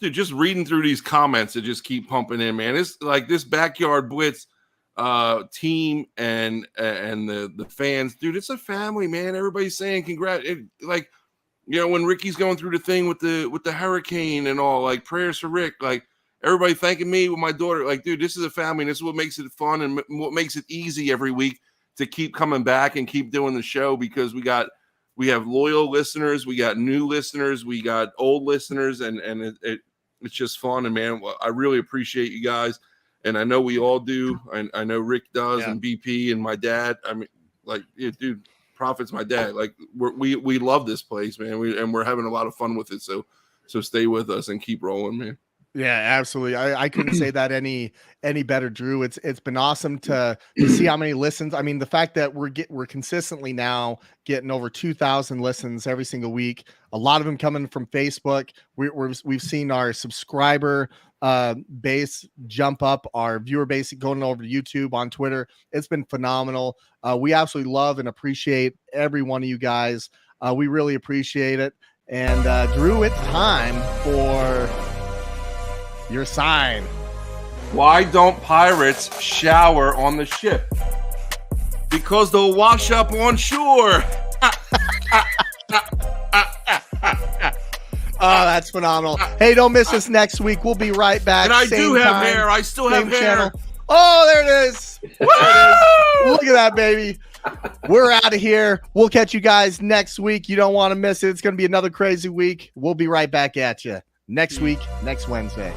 Speaker 2: dude, just reading through these comments that just keep pumping in, man. It's like this Backyard Blitz team and the fans, dude. It's a family, man. Everybody's saying congrats. When Ricky's going through the thing with the hurricane and all, like prayers for Rick, like everybody thanking me with my daughter. Like, dude, this is a family, and this is what makes it fun and what makes it easy every week to keep coming back and keep doing the show, because we have loyal listeners, we got new listeners, we got old listeners, and it's just fun. And man, I really appreciate you guys. and I know we all do. I know Rick does,
Speaker 1: Yeah.
Speaker 2: and BP, and my dad. I mean, like, yeah, dude, Prophet's my dad. Like, we love this place, man. We're having a lot of fun with it. So stay with us and keep rolling, man.
Speaker 1: Yeah, absolutely. I couldn't say that any better, Drew. It's been awesome to see how many listens. I mean, the fact that we're consistently now getting over 2,000 listens every single week. A lot of them coming from Facebook. We've seen our subscriber base jump up, our viewer base going over to YouTube, on Twitter. It's been phenomenal. We absolutely love and appreciate every one of you guys. We really appreciate it. And Drew, it's time for your sign.
Speaker 2: Why don't pirates shower on the ship? Because they'll wash up on shore.
Speaker 1: Oh, that's phenomenal. Hey, don't miss us next week. We'll be right back.
Speaker 2: And I do have
Speaker 1: time,
Speaker 2: hair. I still have hair.
Speaker 1: channel. Oh, there it is. There it is. Look at that, baby. We're out of here. We'll catch you guys next week. You don't want to miss it. It's going to be another crazy week. We'll be right back at you next week, next Wednesday.